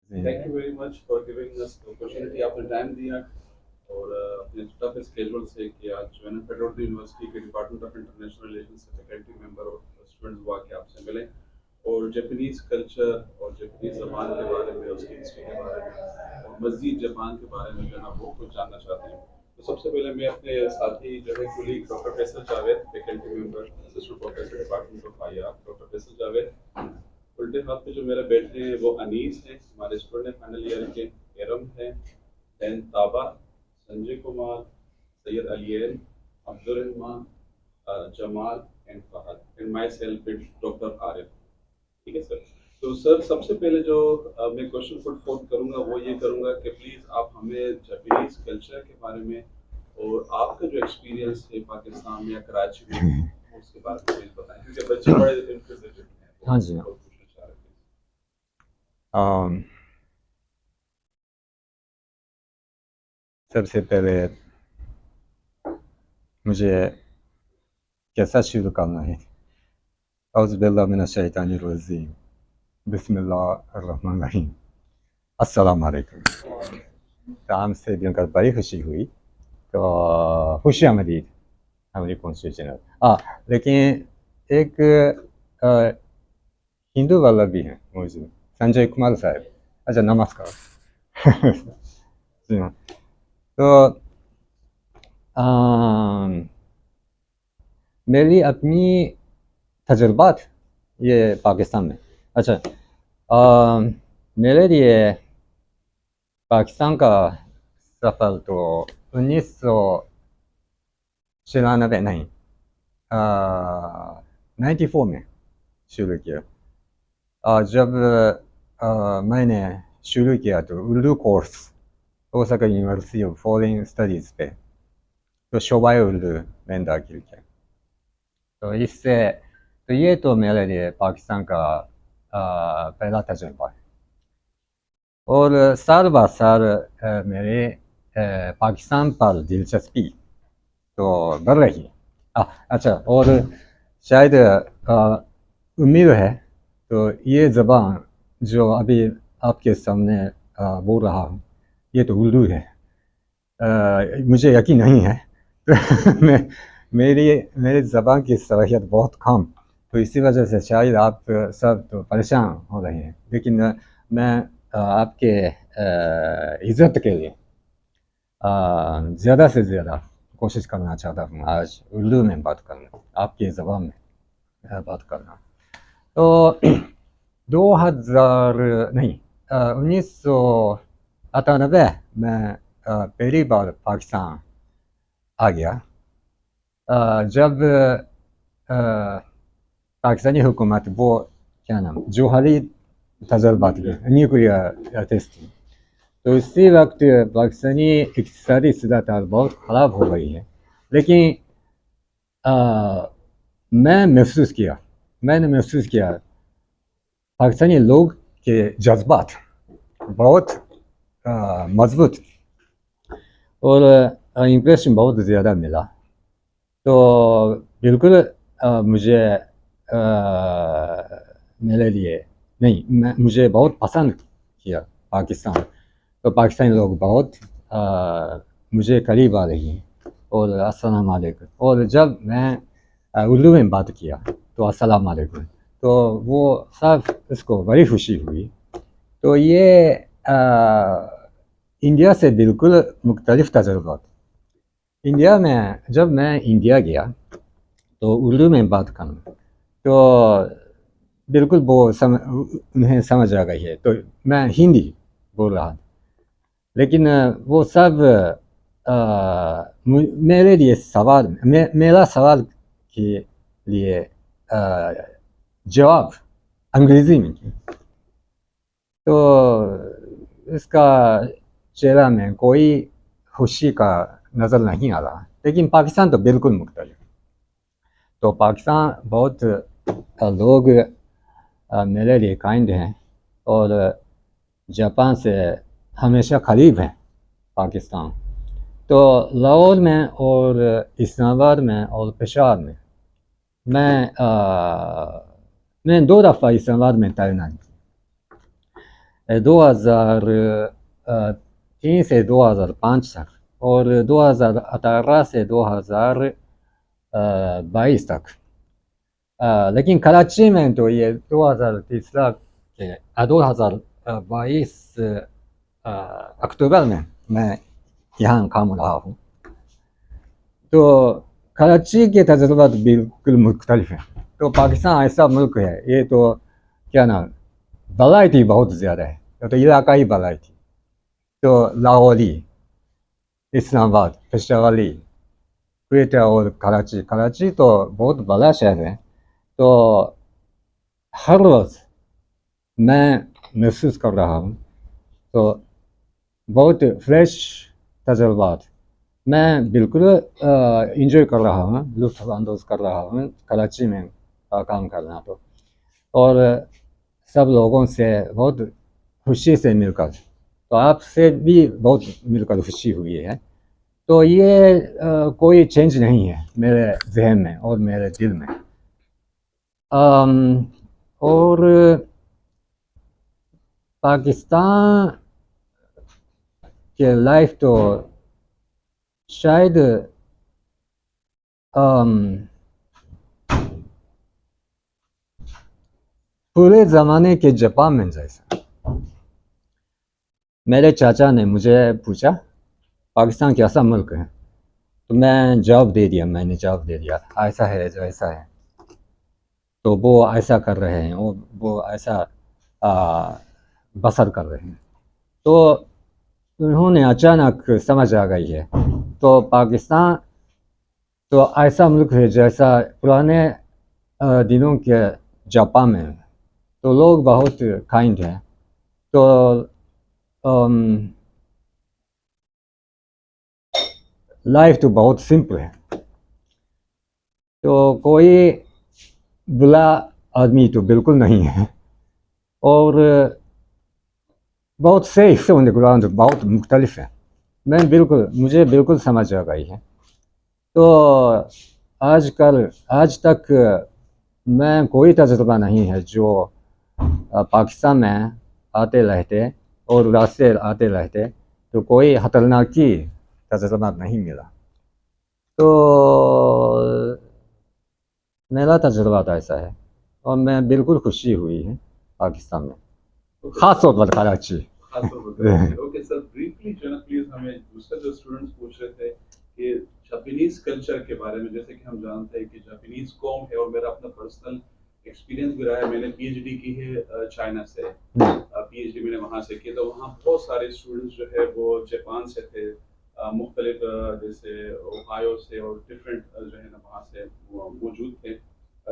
Thank you very much for giving us the opportunity, आपने time दिया और अपने टफ स्केड्यूल से कि आज जो है ना फेडरल यूनिवर्सिटी के डिपार्टमेंट ऑफ इंटरनेशनल रिलेशन से फैकल्टी मेंबर और स्टूडेंट्स हुआ कि आपसे मिले और जापानीज़ कल्चर और जापानीज़ ज़बान के बारे में, उसकी हिस्ट्री के बारे में और मज़ीद जापान के बारे में जो है ना वो कुछ जानना चाहते हैं। तो सबसे पहले मैं अपने साथी जो है colleague doctor Faisal Javed, faculty member, assistant professor department of IR, doctor Faisal Javed. उल्टे हाथ पे जो मेरे बैठे हैं वो अनीस हैं, हमारे स्टूडेंट हैं फाइनल ईयर के, एरम हैं, दैन ताबा, Sanjay Kumar, Syed Aleen, Abdul Rahman, Jamal and Fahad and myself doctor Arif. ठीक है सर। तो सर सबसे पहले जो मैं क्वेश्चन पुट फोर्थ करूंगा वो ये करूंगा कि प्लीज़ आप हमें जापानीज कल्चर के बारे में और आपका जो एक्सपीरियंस है पाकिस्तान में या कराची में उसके बारे में प्लीज बताएं, क्योंकि बच्चे बड़े इंटरेस्टेड हैं तो हाँ जी। बहुत पूछना चाह रहे थे। अम, सबसे पहले मुझे कैसा शुरू करना है? औज़ुबिल्लाहिमिनश्शैतानिर्रजीम, बिस्मिल्लाहिर्रहमानिर्रहीम, अस्सलाम वालेकुम। तो आपसे मिलकर बड़ी खुशी हुई। तो खुश आमदीद हमारी कॉन्स्टिट्यूशन। लेकिन एक अ, हिंदू वाला भी है मौजूद, संजय कुमार साहब। अच्छा, नमस्कार। जी हाँ। तो अम, मेरी अपनी तजुर्बात ये पाकिस्तान में। अच्छा, मेरे लिए पाकिस्तान का सफ़र तो 1994 नहीं, 94 में शुरू किया। जब मैंने शुरू किया तो Urdu course Osaka university of foreign studies पे, तो शोबाय उर्दू मैंने दाखिल किया। तो इससे तो ये तो मेरे लिए पाकिस्तान का पहला तजुर्बा है। और साल ब साल मेरे पाकिस्तान पर दिलचस्पी तो बढ़ रही है। अच्छा, और शायद उम्मीद है तो ये ज़बान जो अभी आपके सामने बोल रहा हूँ ये तो उर्दू है। मुझे यकीन नहीं है। तो मेरी मेरी ज़बान की सलाहियत बहुत कम, तो इसी वजह से शायद आप सब तो परेशान हो रहे हैं। लेकिन मैं आपके इज़्ज़त के लिए ज़्यादा से ज़्यादा कोशिश करना चाहता हूँ आज उर्दू में बात करना, आपकी ज़बान में बात करना। तो 2000 नहीं, 1998 में पहली बार पाकिस्तान आ गया। जब पाकिस्तानी हुकूमत वो क्या नाम जोहरी तजर्बा न्यूक्लियर टेस्टिंग, तो इसी वक्त पाकिस्तानी इक़्तिसादी सूरत हाल बहुत ख़राब हो गई है। लेकिन मैंने महसूस किया पाकिस्तानी लोग के जज्बात बहुत मजबूत और इम्प्रेशन बहुत ज़्यादा मिला। तो बिल्कुल मुझे मेरे लिए नहीं, मुझे बहुत पसंद किया पाकिस्तान। तो पाकिस्तानी लोग बहुत मुझे करीब आ रही हैं और अस्सलाम वालेकुम, और जब मैं उर्दू में बात किया तो अस्सलाम वालेकुम, तो वो सब इसको बड़ी खुशी हुई। तो ये इंडिया से बिल्कुल मुख्तलिफ तजुर्बा। इंडिया में जब मैं इंडिया गया तो उर्दू में बात करना तो बिल्कुल वो उन्हें समझ आ गई है, तो मैं हिंदी बोल रहा था। लेकिन वो सब मेरे लिए मेरा सवाल के लिए जवाब अंग्रेज़ी में की। तो इसका चेहरा में कोई खुशी का नज़र नहीं आ रहा। लेकिन पाकिस्तान तो बिल्कुल मुख्तलिफ। तो पाकिस्तान बहुत लोग मेरे लिए काइंड हैं और जापान से हमेशा करीब हैं पाकिस्तान। तो लाहौर में और इस्लामाबाद में और पेशावर में मैं 2 दफ़ा इस्लामाबाद में तैनात की। 2003 से 2005 तक और 2018 से 2022 तक। लेकिन कराची में तो ये 2022 अक्टूबर में मैं यहाँ काम रहा हूँ। तो कराची के तजुर्बा बिल्कुल मुख्तलिफ है। तो पाकिस्तान ऐसा मुल्क है, ये तो क्या नाम, वैरायटी बहुत ज़्यादा है। तो इलाकाई वैरायटी, तो लाहौरी, इस्लामाबाद, पेशावरी, क्वेटा और कराची। कराची तो बहुत बड़ा शहर है। तो हर रोज़ मैं महसूस कर रहा हूँ, तो बहुत फ्रेश तजुर्बात मैं बिल्कुल इंजॉय कर रहा हूँ, लुत्फ़ अंदोज़ कर रहा हूँ कराची में काम करना। तो और सब लोगों से बहुत खुशी से मिलकर, तो आपसे भी बहुत मिलकर खुशी हुई है। तो ये कोई चेंज नहीं है मेरे जहन में और मेरे दिल में। और पाकिस्तान के लाइफ तो शायद पूरे ज़माने के जापान में जैसा। मेरे चाचा ने मुझे पूछा पाकिस्तान कैसा मुल्क है, तो मैंने जवाब दे दिया ऐसा है जो ऐसा है। तो वो ऐसा कर रहे हैं, वो ऐसा बसर कर रहे हैं। तो उन्होंने अचानक समझ आ गई है, तो पाकिस्तान तो ऐसा मुल्क है जैसा पुराने दिनों के जापान में। तो लोग बहुत काइंड हैं। तो लाइफ तो बहुत सिंपल है। तो कोई बुरा आदमी तो बिल्कुल नहीं है। और बहुत सेफ ऑन द ग्राउंड बहुत मुख्तलिफ है। मुझे बिल्कुल समझ आ गई है। तो आज तक मैं कोई तजुर्बा नहीं है जो पाकिस्तान में आते रहते और रास्ते आते रहते तो कोई खतरनाकी तजुर्बा नहीं मिला। तो मेरा तजुर्बा तो ऐसा है और मैं बिल्कुल खुशी हुई है पाकिस्तान में, खास तौर पर कराची। ओके सर, ब्रीफली जो ना प्लीज हमें दूसरे जो स्टूडेंट्स पूछ रहे थे कि जापानीज कल्चर के बारे में, जैसे कि हम जानते हैं कि जापानीज कौम है और मेरा अपना पर्सनल एक्सपीरियंस भी रहा है। मैंने पीएचडी की है चाइना से, पीएचडी मैंने वहाँ से की। तो वहाँ बहुत सारे स्टूडेंट्स जो है वो जापान से थे, मुख्तलिफ जैसे ओहायो से और डिफरेंट जो है ना वहाँ से मौजूद थे।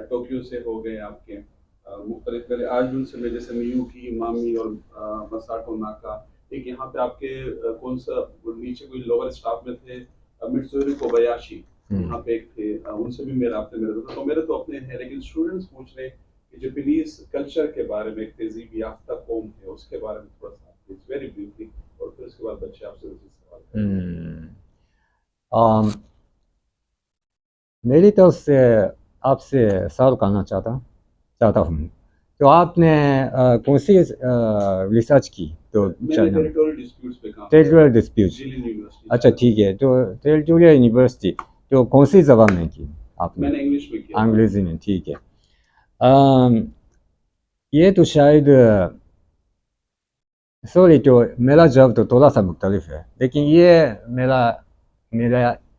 टोक्यो से हो गए आपके मुख्तलिफ पहले आज उनसे में, जैसे मियूकी, मामी और मसाको नाका। एक यहाँ पे आपके कौन सा नीचे कोई लोअर स्टाफ में थे, मित्सुरी कोबायाशी यहाँ पे एक थे, उनसे भी मेरे तो अपने हैं। लेकिन स्टूडेंट्स पूछ रहे कि जापानीज कल्चर के बारे में, एक तहजीब याफ्ता कौम है, उसके बारे में थोड़ा सा प्लीज वेरी ब्रीफली, और फिर उसके बाद बच्चे आपसे सवाल करेंगे। मेरी तरफ से आपसे सवाल करना चाहता हूँ। तो आपने कौन सी रिसर्च की? तो चाइना में टेरिटोरियल डिस्प्यूट्स। अच्छा ठीक है। तो टेरिटोरियल यूनिवर्सिटी तो कौन सी जबान में की आपने? मैंने इंग्लिश में किया। अंग्रेजी में, ठीक है। ये तो शायद सॉरी, तो मेरा जवाब तो थोड़ा सा मुख्तलिफ है, लेकिन ये मेरा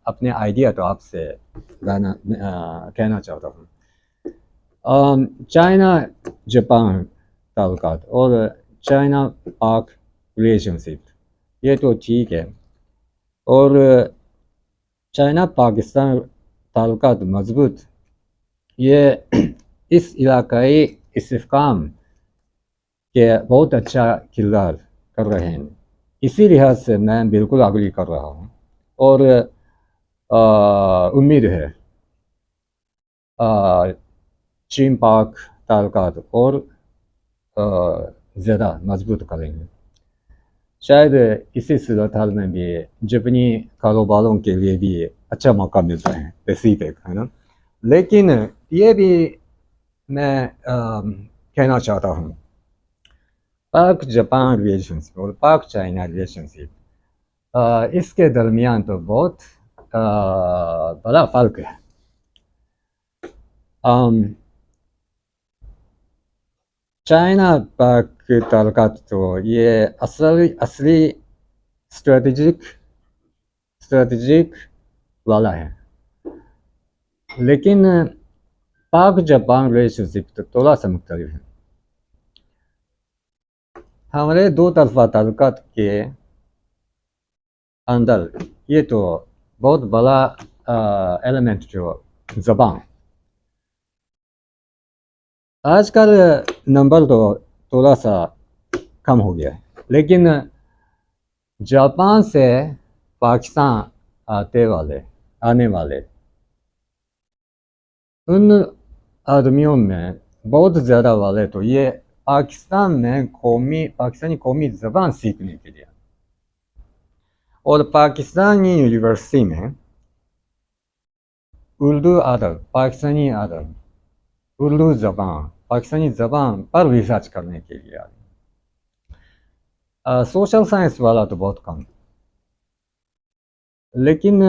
अपने आइडिया तो आपसे कहना चाहता हूँ। चाइना जापान ताल्लुकात और चाइना पाक रिलेशनशिप, ये तो ठीक है। और चाइना पाकिस्तान ताल्लुकात मजबूत, ये इस इलाकाई इस्तेहकाम के बहुत अच्छा किरदार कर रहे हैं। इसी लिहाज से मैं बिल्कुल अग्री कर रहा हूँ और उम्मीद है चीन पाक ताल्लुकात और ज़्यादा मजबूत करेंगे। शायद इसी सूरत हाल में भी जापानी कारोबारों के लिए भी अच्छा मौका मिलता है, रिसीव है ना। लेकिन ये भी मैं कहना चाहता हूँ, पाक जापान रिलेशनशिप और पाक चाइना रिलेशनशिप, इसके दरमियान तो बहुत बड़ा फर्क है। चाइना पाक ताल्लुकात तो ये असली स्ट्रेटेजिक वाला है, लेकिन पाक जापान रिलेशनशिप तो थोड़ा सा मुख्तलिफ है। हमारे दो तरफा ताल्लुकात के अंदर ये तो बहुत बड़ा एलिमेंट जो ज़बान, आजकल नंबर तो थोड़ा सा कम हो गया है, लेकिन जापान से पाकिस्तान आने वाले उन आदमियों में बहुत ज़्यादा वाले तो ये पाकिस्तान में पाकिस्तानी कौमी ज़बान सीखने के लिए, और पाकिस्तानी यूनिवर्सिटी में उर्दू अदब, पाकिस्तानी अदब, उर्दू ज़बान, पाकिस्तानी ज़बान पर रिसर्च करने के लिए आए। सोशल साइंस वाला तो बहुत कम, लेकिन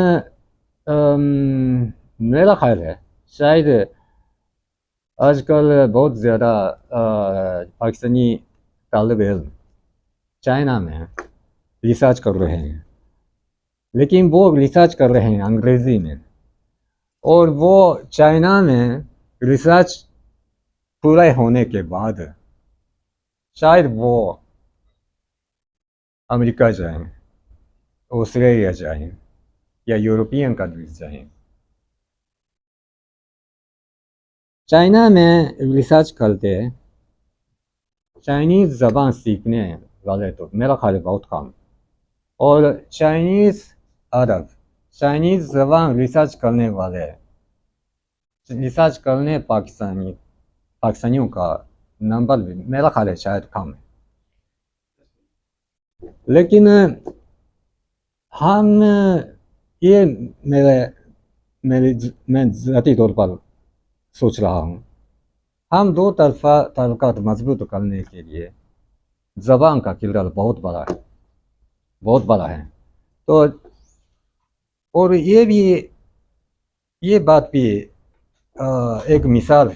मेरा ख्याल है शायद आजकल बहुत ज़्यादा पाकिस्तानी तालिब इल्म चाइना में रिसर्च कर रहे हैं, लेकिन वो रिसर्च कर रहे हैं अंग्रेज़ी में, और वो चाइना में रिसर्च पूरा होने के बाद शायद वो अमेरिका जाएं, ऑस्ट्रेलिया जाएं या यूरोपियन कंट्रीज जाएं। चाइना में रिसर्च करते चाइनीज़ ज़बान सीखने वाले तो मेरा ख्याल बहुत कम, और चाइनीज़ अरब, चाइनीज़ ज़बान रिसर्च करने पाकिस्तानियों का नंबर भी मेरा ख्याल है शायद कम है। लेकिन हम ये मैं ज़ाती तौर पर सोच रहा हूँ, हम दो तरफा ताल्लुकात मजबूत करने के लिए ज़बान का किरदार बहुत बड़ा है। तो और ये बात भी एक मिसाल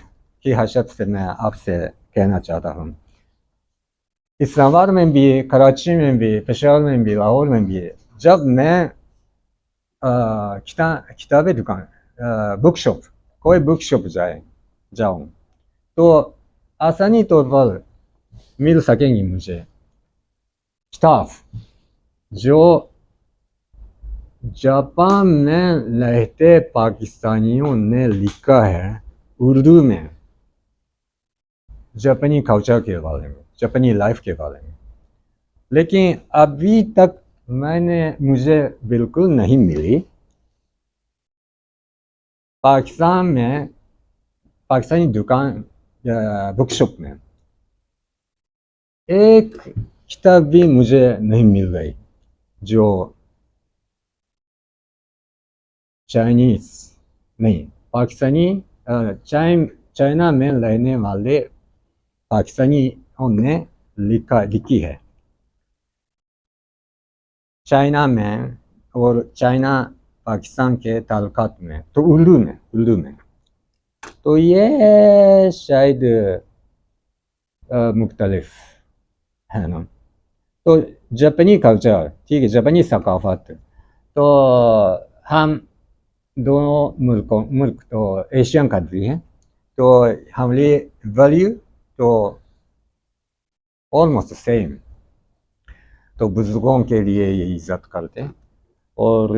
की हैसियत से मैं आपसे कहना चाहता हूँ। इस्लामाबाद में भी, कराची में भी, पेशावर में भी, लाहौर में भी जब मैं किताबी दुकान कोई बुक शॉप जाऊँ तो आसानी तौर पर मिल सकेंगी मुझे किताब जो जापान में रहते पाकिस्तानियों ने लिखा है उर्दू में, जापानी कल्चर के बारे में, जापानी लाइफ के बारे में, लेकिन अभी तक मुझे बिल्कुल नहीं मिली। पाकिस्तान में पाकिस्तानी दुकान या बुक शॉप में एक किताब भी मुझे नहीं मिल गई जो चाइनीज़ नहीं, पाकिस्तानी चाइना में रहने वाले पाकिस्तानियों ने लिखी है चाइना में, और चाइना पाकिस्तान के ताल्लुकात में तो उर्दू में तो ये शायद मुख्तलिफ है ना। तो जापानी कल्चर, ठीक है, जापानी सकाफत, तो हम दोनों मुल्क तो एशियन कंट्री हैं, तो हमारी वैल्यू तो ऑलमोस्ट सेम। तो बुजुर्गों के लिए ये इज़्ज़त करते, और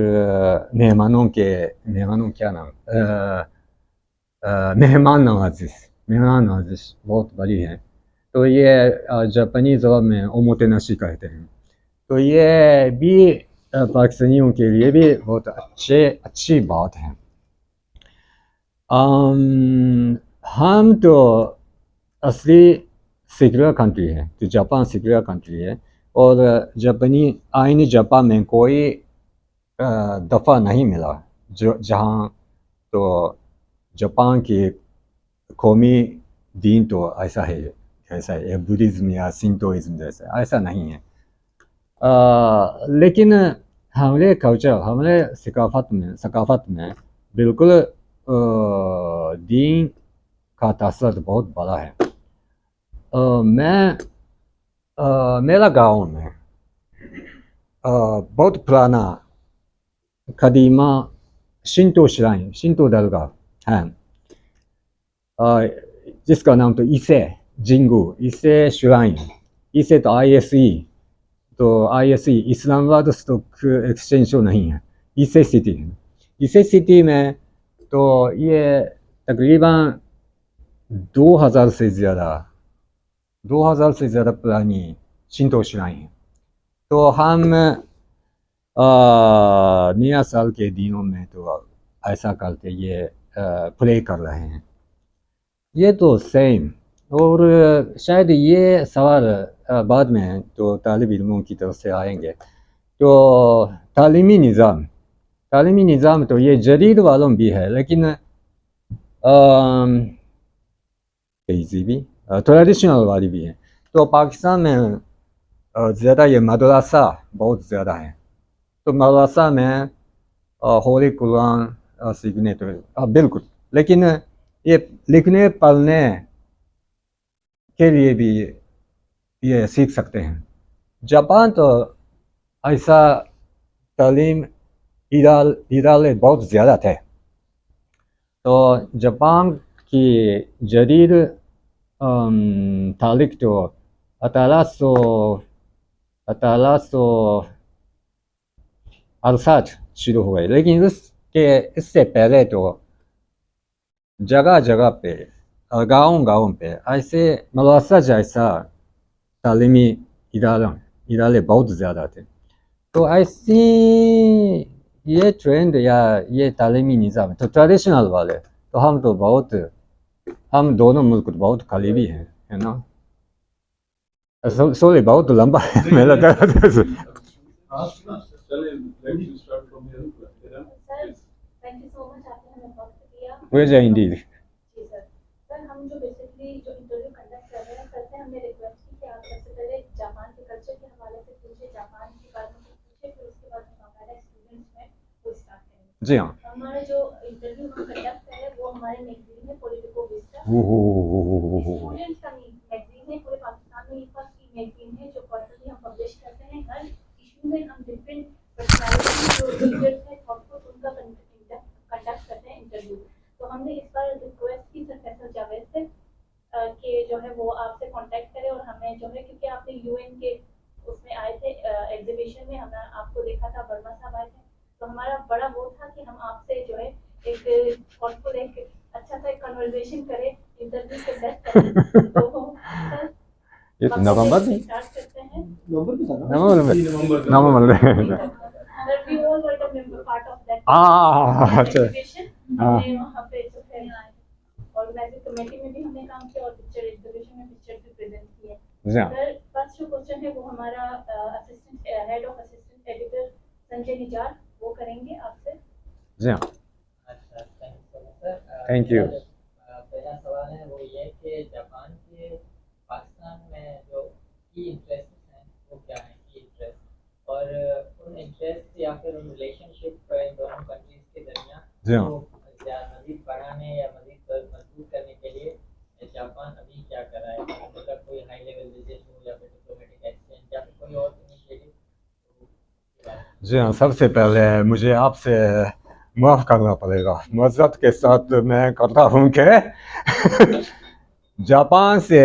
मेहमानों क्या नाम, मेहमान नवाजिश बहुत बड़ी है। तो ये जापानी ज़बान में ओमोतेनाशी कहते हैं। तो ये भी पाकिस्तानियों के लिए भी बहुत अच्छी बात है। हम तो असली सेक्युलर कंट्री है, तो जापान सेक्युलर कंट्री है, और जापानी आईनी जापान में कोई दफ़ा नहीं मिला जहाँ तो जापान की कौमी दीन तो ऐसा है कैसा है, बुद्धिज्म या सिंटोइज्म जैसा, ऐसा नहीं है। लेकिन हमारे कल्चर, हमारे सकाफत में बिल्कुल दीन का तासर बहुत बड़ा है। मेरा गांव में बहुत पुराना कदीमा शिंतो श्राइन, शिंतो दरगाह है, जिसका नाम तो इसे जिंगू, इसे श्राइन, इसे तो ISE, तो ISE इस्लामाबाद स्टॉक एक्सचेंज तो नहीं है, इसे सिटी है। इसे सिटी में तो ये तकरीबन 2000 से ज़्यादा पुरानी शिंतो श्राइन है। तो हम नया साल के दिनों में तो ऐसा करके ये प्ले कर रहे हैं। ये तो सेम। और शायद ये सवाल बाद में तो तालिब इल्मों की तरफ से आएंगे। तो तालीमी निज़ाम तो ये जदीद वालों भी है, लेकिन तहज़ीबी ट्रेडिशनल वाली भी है। तो पाकिस्तान में ज़्यादा ये मदरसा बहुत ज़्यादा है। तो मदरसा में होली कुरान सीखने तो बिल्कुल, लेकिन ये लिखने पढ़ने के लिए भी ये सीख सकते हैं। जापान तो ऐसा तालीम इदारे बहुत ज़्यादा थे। तो जापान की जदीद तारीख तो 1868 शुरू हुए, लेकिन इससे पहले तो जगह जगह पे गाँव पे ऐसे मदरसा जैसा तालीमी इदारे बहुत ज़्यादा थे। तो ऐसी ये ट्रेंड या ये तालीमी निज़ाम तो ट्रेडिशनल वाले तो हम दोनों मुल्क बहुत करीबी हैं, है ना। सॉरी बहुत लंबा है मेरा थैंक यू सो मच, आपने हमें वक्त दिया। Pleasure indeed. जी सर। सर हम जो बेसिकली जो इंटरव्यू कंडक्ट कर रहे हैं, सर से हमने रिक्वेस्ट की कि आप सबसे पहले जापान के कल्चर के हवाले से पूछे, जापान के बारे में पूछे, फिर उसके बाद हम हमारे स्टूडेंट्स में वो स्टार्ट करेंगे। जी हाँ। हमारा जो इंटरव्यू हम कंडक्ट कर रहे हैं वो हमारे मैगजीन है पॉलिटिको विस्टा। स्टूडेंट्स का मैगजीन है, पूरे पाकिस्तान में ये फर्स्ट की मैगजीन है जो क्वार्टरली हम पब्लिश करते हैं। हर इशू में हम डिफरेंट पर्सनालिटी जो लीडर्स हैं थॉटफुल उनका कंडक्ट करते हैं इंटरव्यू। तो हमने इस बार रिक्वेस्ट की सर फैसल जावेद से कि जो है वो आपसे कांटेक्ट करें और हमें जो है, क्योंकि आपने UN के उसमें आए थे एग्जीबिशन में, हमने आपको देखा था, वर्मा साहब आए थे, तो हमारा बड़ा वो था कि हम आपसे जो है एक थॉटफुल एक अच्छा सा एक कन्वर्सेशन करें, इंटरव्यू से बेस्ट करें। तो सर ये तो नवंबर में स्टार्ट करते हैं। November sir we all were the member part of that अच्छा एग्जीबिशन। हमने वहां पे जो है ऑर्गेनाइजिंग कमेटी में भी हमने काम किया और पिक्चर एग्जीबिशन में पिक्चर भी प्रेजेंट किए। सर फर्स्ट जो क्वेश्चन है वो हमारा assistant head of assistant editor Sanjay Nizar वो करेंगे आपसे। जी हाँ। अच्छा, सर थैंक यू। पहला सवाल है वो ये कि जापान के पाकिस्तान में जो की इंटरेस्ट हैं वो क्या है, की इंटरेस्ट और उन इंटरेस्ट या फिर उन रिलेशनशिप इन दोनों कंट्रीज के दरमियान मज़ीद बढ़ाने या मज़ीद मजबूत करने के लिए जापान अभी क्या कर रहा है, मतलब कोई हाई लेवल विजिट हो या फिर डिप्लोमेटिक एक्सचेंज या फिर कोई और इनिशिएटिव। जी हाँ, सबसे पहले मुझे आपसे माफ़ करना पड़ेगा, मज़्ज़त के साथ मैं करता हूँ कि जापान से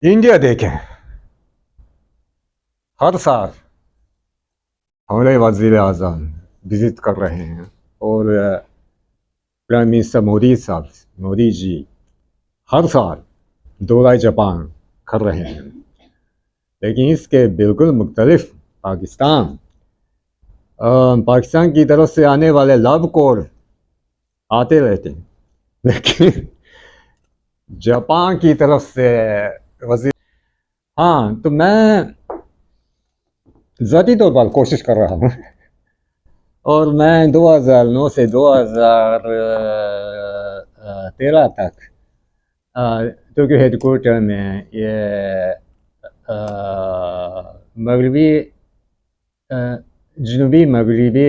इंडिया देखें, हर साल हमारे वज़ीर आज़म विज़िट कर रहे हैं और प्राइम मिनिस्टर मोदी जी हर साल दौरा जापान कर रहे हैं। लेकिन इसके बिल्कुल मुख्तलिफ पाकिस्तान की तरफ से आने वाले लव कॉल आते रहते हैं, लेकिन जापान की तरफ से वज़ीर, हाँ, तो मैं ज़ाती तौर पर कोशिश कर रहा हूँ और मैं 2009 से 2013 तक टोक्यो हेडक्वार्टर में ये मगरबी जनूबी मगरबी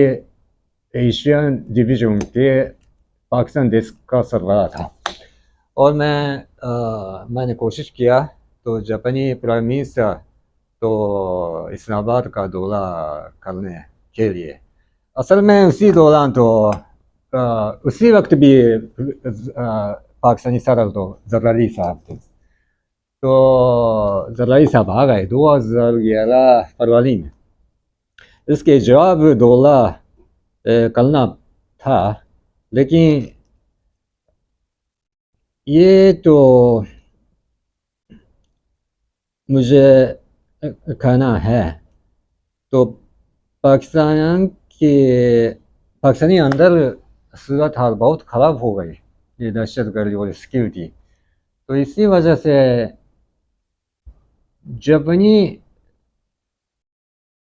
एशियन डिवीजन के पाकिस्तान देश का सरबराह था। और मैंने कोशिश किया तो जापानी प्राइम मिनिस्टर तो इस्लामाबाद का दौरा करने के लिए। असल में उसी दौरान तो उसी वक्त भी पाकिस्तानी सदर तो जरदारी साहब थे। तो जरदारी साहब आ गए 2011 फरवरी में। इसके जवाब दौरा करना था, लेकिन ये तो मुझे कहना है तो पाकिस्तानी अंदर सूरत हाल बहुत ख़राब हो गई, ये दहशतगर्दी और सिक्योरिटी। तो इसी वजह से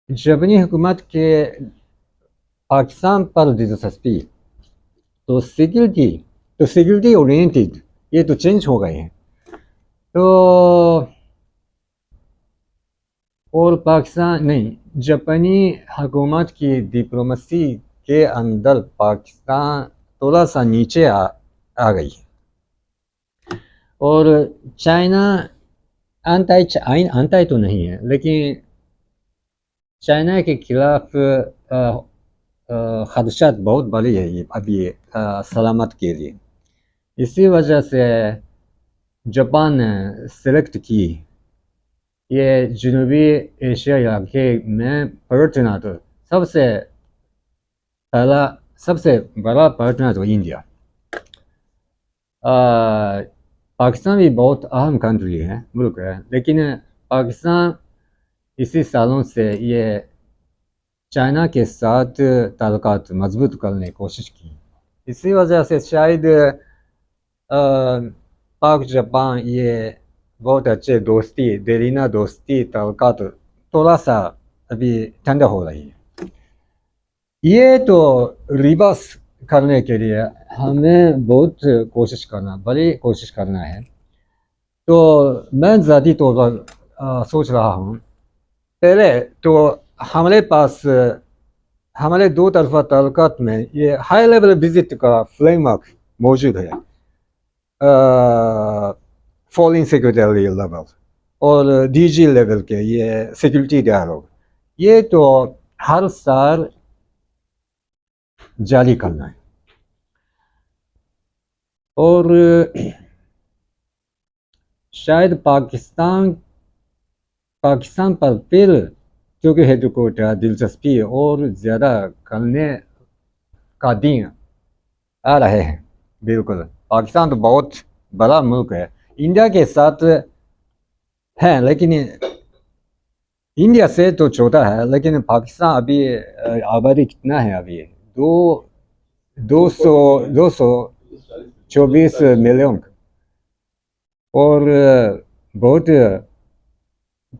जापानी हुकूमत के पाकिस्तान पर दिलचस्पी तो सिक्योरिटी ओरिएंटेड ये तो चेंज हो गए हैं। तो और पाकिस्तान नहीं, जापानी हुकूमत की डिप्लोमेसी के अंदर पाकिस्तान थोड़ा सा नीचे आ गई है। और चाइना अंताई तो नहीं है, लेकिन चाइना के खिलाफ खदशात बहुत बड़ी है ये अभी सलामत के लिए। इसी वजह से जापान ने सेलेक्ट की ये जनूबी एशिया इलाके में पार्टनर तो सबसे बड़ा पार्टनर तो इंडिया। पाकिस्तान भी बहुत अहम कंट्री है, मुल्क है, लेकिन पाकिस्तान इसी सालों से ये चाइना के साथ ताल्लुकात मजबूत करने की कोशिश की। इसी वजह से शायद पाक जापान ये बहुत अच्छे देरीना दोस्ती ताल्लुकात थोड़ा सा अभी ठंडा हो रही है। ये तो रिवर्स करने के लिए हमें बहुत बड़ी कोशिश करना है। तो मैं ज़ाती तौर पर सोच रहा हूँ, पहले तो हमारे दो तरफा ताल्लुकात में ये हाई लेवल विजिट का फ्रेमवर्क मौजूद है, फॉरेन सेक्रेटरी लेवल और डीजी लेवल के ये सिक्योरिटी डायलॉग, ये तो हर साल जारी करना है। और शायद पाकिस्तान पर फिर क्योंकि हेडक्वार्टर दिलचस्पी और ज़्यादा करने का दिन आ रहे हैं। बिल्कुल, पाकिस्तान तो बहुत बड़ा मुल्क है, इंडिया के साथ है, लेकिन इंडिया से तो छोटा है। लेकिन पाकिस्तान अभी आबादी कितना है अभी 224 मिलियन और बहुत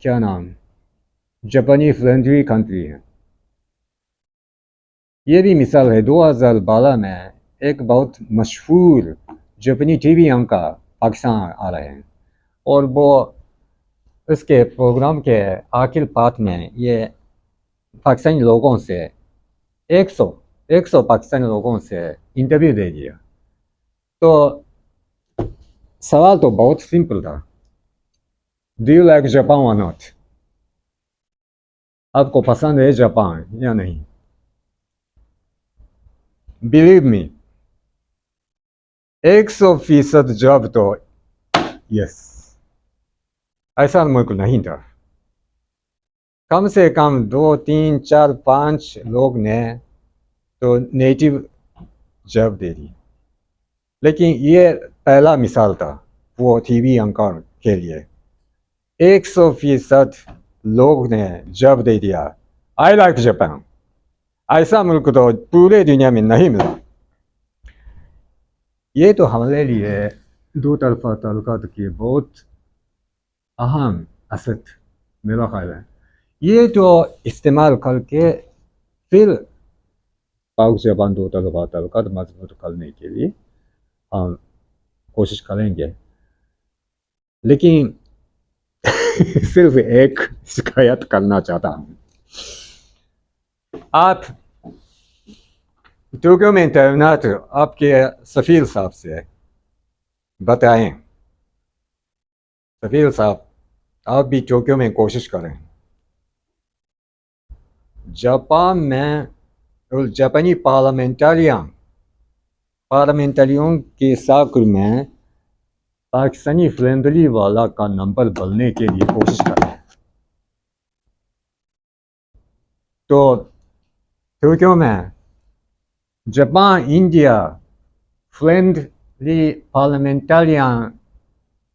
क्या नाम जापानी फ्रेंडली कंट्री है। ये भी मिसाल है, 2012 में एक बहुत मशहूर जापानी टीवी एंकर पाकिस्तान आ रहे हैं और वो उसके प्रोग्राम के आखिर पार्ट में ये पाकिस्तानी लोगों से 100 पाकिस्तानी लोगों से इंटरव्यू दे दिया। तो सवाल तो बहुत सिंपल था, डू यू लाइक जापान और नॉट? आपको पसंद है जापान या नहीं? बिलीव मी, 100% जवाब तो यस। ऐसा मुल्क नहीं था। कम से कम 2, 3, 4, 5 लोग ने तो नेटिव जवाब दे दी, लेकिन ये पहला मिसाल था वो टीवी एंकर के लिए। 100% लोग ने जवाब दे दिया आई लाइक जापान। ऐसा मुल्क तो पूरे दुनिया में नहीं मिला। ये तो हमारे लिए दो तरफा ताल्लुकात की बहुत अहम असद मेरा ख्याल है। ये तो इस्तेमाल करके फिर पाक जापान दो तरफा ताल्लुकात मजबूत करने के लिए हम कोशिश करेंगे। लेकिन सिर्फ एक शिकायत करना चाहता हूँ। आप टोक्यो में तैनात आपके सफीर साहब से बताएं, सफीर साहब आप भी टोक्यो में कोशिश करें। जापान में जापानी पार्लियामेंटारियों के सर्कल में पाकिस्तानी फ्रेंडली वाला का नंबर बनने के लिए कोशिश करें। तो टोक्यो में जापान इंडिया फ्रेंडली पार्लियामेंटारियन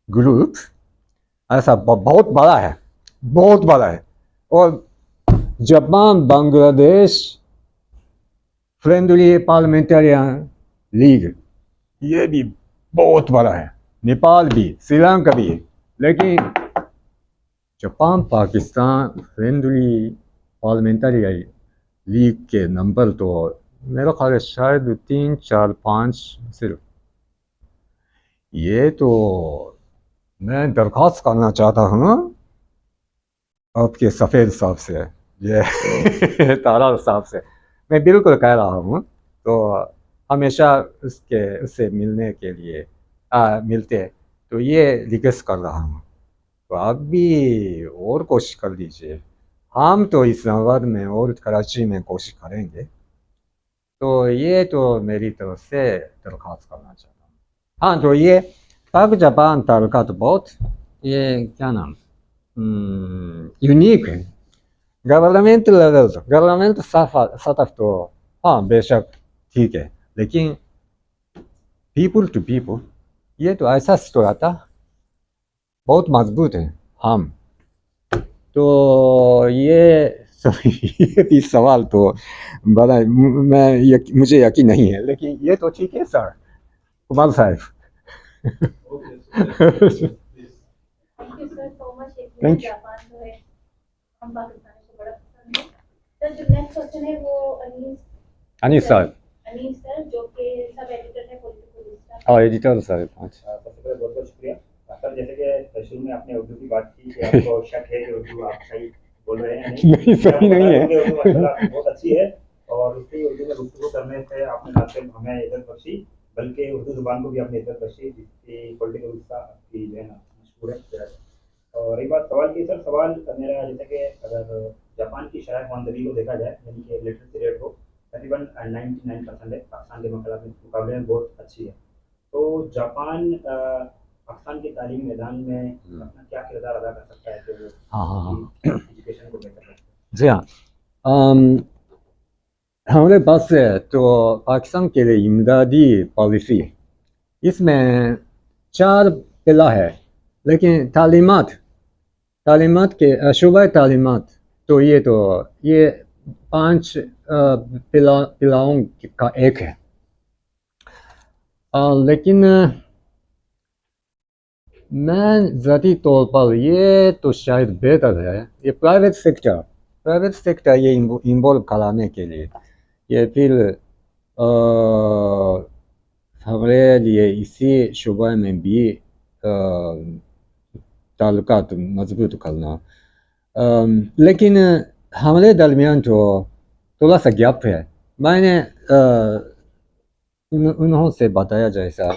ग्रुप ऐसा बहुत बड़ा है, बहुत बड़ा है। और जापान बांग्लादेश फ्रेंडली पार्लियामेंटारियन लीग ये भी बहुत बड़ा है, नेपाल भी, श्रीलंका भी। लेकिन जापान पाकिस्तान फ्रेंडली पार्लियामेंटारियन लीग के नंबर तो मेरा ख्याल है शायद 3, 4, 5 सिर्फ। ये तो मैं दरख्वास्त करना चाहता हूँ आपके सफ़ेद साहब से, ये तारा साहब से मैं बिल्कुल कह रहा हूँ। तो हमेशा उससे मिलने के लिए मिलते तो ये रिक्वेस्ट कर रहा हूँ। तो आप भी और कोशिश कर लीजिए। हम तो इस्लामाबाद में और कराची में कोशिश करेंगे। तो ये तो मेरी तरफ से दरख्वास्त करना चाहता हूँ। हाँ, तो ये पाक जापान ताल्लुका तो बहुत ये क्या नाम यूनिक है। गवर्नमेंट लेवल गवर्नमेंट सतह तो हाँ बेशक ठीक है, लेकिन पीपल टू पीपल ये तो ऐसा स्टोराता बहुत मजबूत है। हम तो ये भी सवाल तो बड़ा मुझे यकीन नहीं है, लेकिन ये तो ठीक है सर कुमार साहब। Thank you sir so much. Thank you. Japan जो है हम पाकिस्तान को बड़ा पसंद है। सर जो नेक्स्ट क्वेश्चन है वो अनीस सर जो कि सब एडिटर है पॉलिटिकल विस्टा। Editor sir. सबसे पहले बहुत बहुत शुक्रिया सर। जैसे कि शुरू में आपने उर्दू की बात की कि आपको शक है कि उर्दू आप सही बोल रहे हैं नहीं, सही नहीं है। उर्दू माशाल्लाह आपकी बहुत अच्छी है और इसी उर्दू में गुफ्तगू करने से आपने न सिर्फ हमें इज्जत बख्शी बल्कि उर्दू जुबान को भी आपने इज्जत बख्शी, जिसकी पॉलिटिकल विस्ता आपकी जो है ना मशहूर है। और एक बात सवाल की सर, सवाल मेरा जैसे कि अगर जापान की शरह ख़वानदगी को देखा जाए यानी कि लिटरेसी रेट को तकरीबन 99% है, पाकिस्तान के मुकाबले में बहुत अच्छी है। तो जापान पाकिस्तान के तालीमी मैदान में अपना क्या किरदार अदा कर सकता है कि वो एजुकेशन को बेहतर कर सके? जी हाँ, हमारे पास तो पाकिस्तान के लिए इमदादी पॉलिसी इसमें 4 पिला है, लेकिन तालीमात के शुबा तालीमात तो ये 5 पिलाओं का एक है। लेकिन मैं ज़ाती तौर पर ये तो शायद बेहतर है ये प्राइवेट सेक्टर ये इन्वॉल्व कराने के लिए। ये फिर हमारे लिए इसी शुबा में भी ताल्लुकात मजबूत करना। लेकिन हमारे दरमियान तो थोड़ा सा गैप है। मैंने उन्हों से बताया जैसा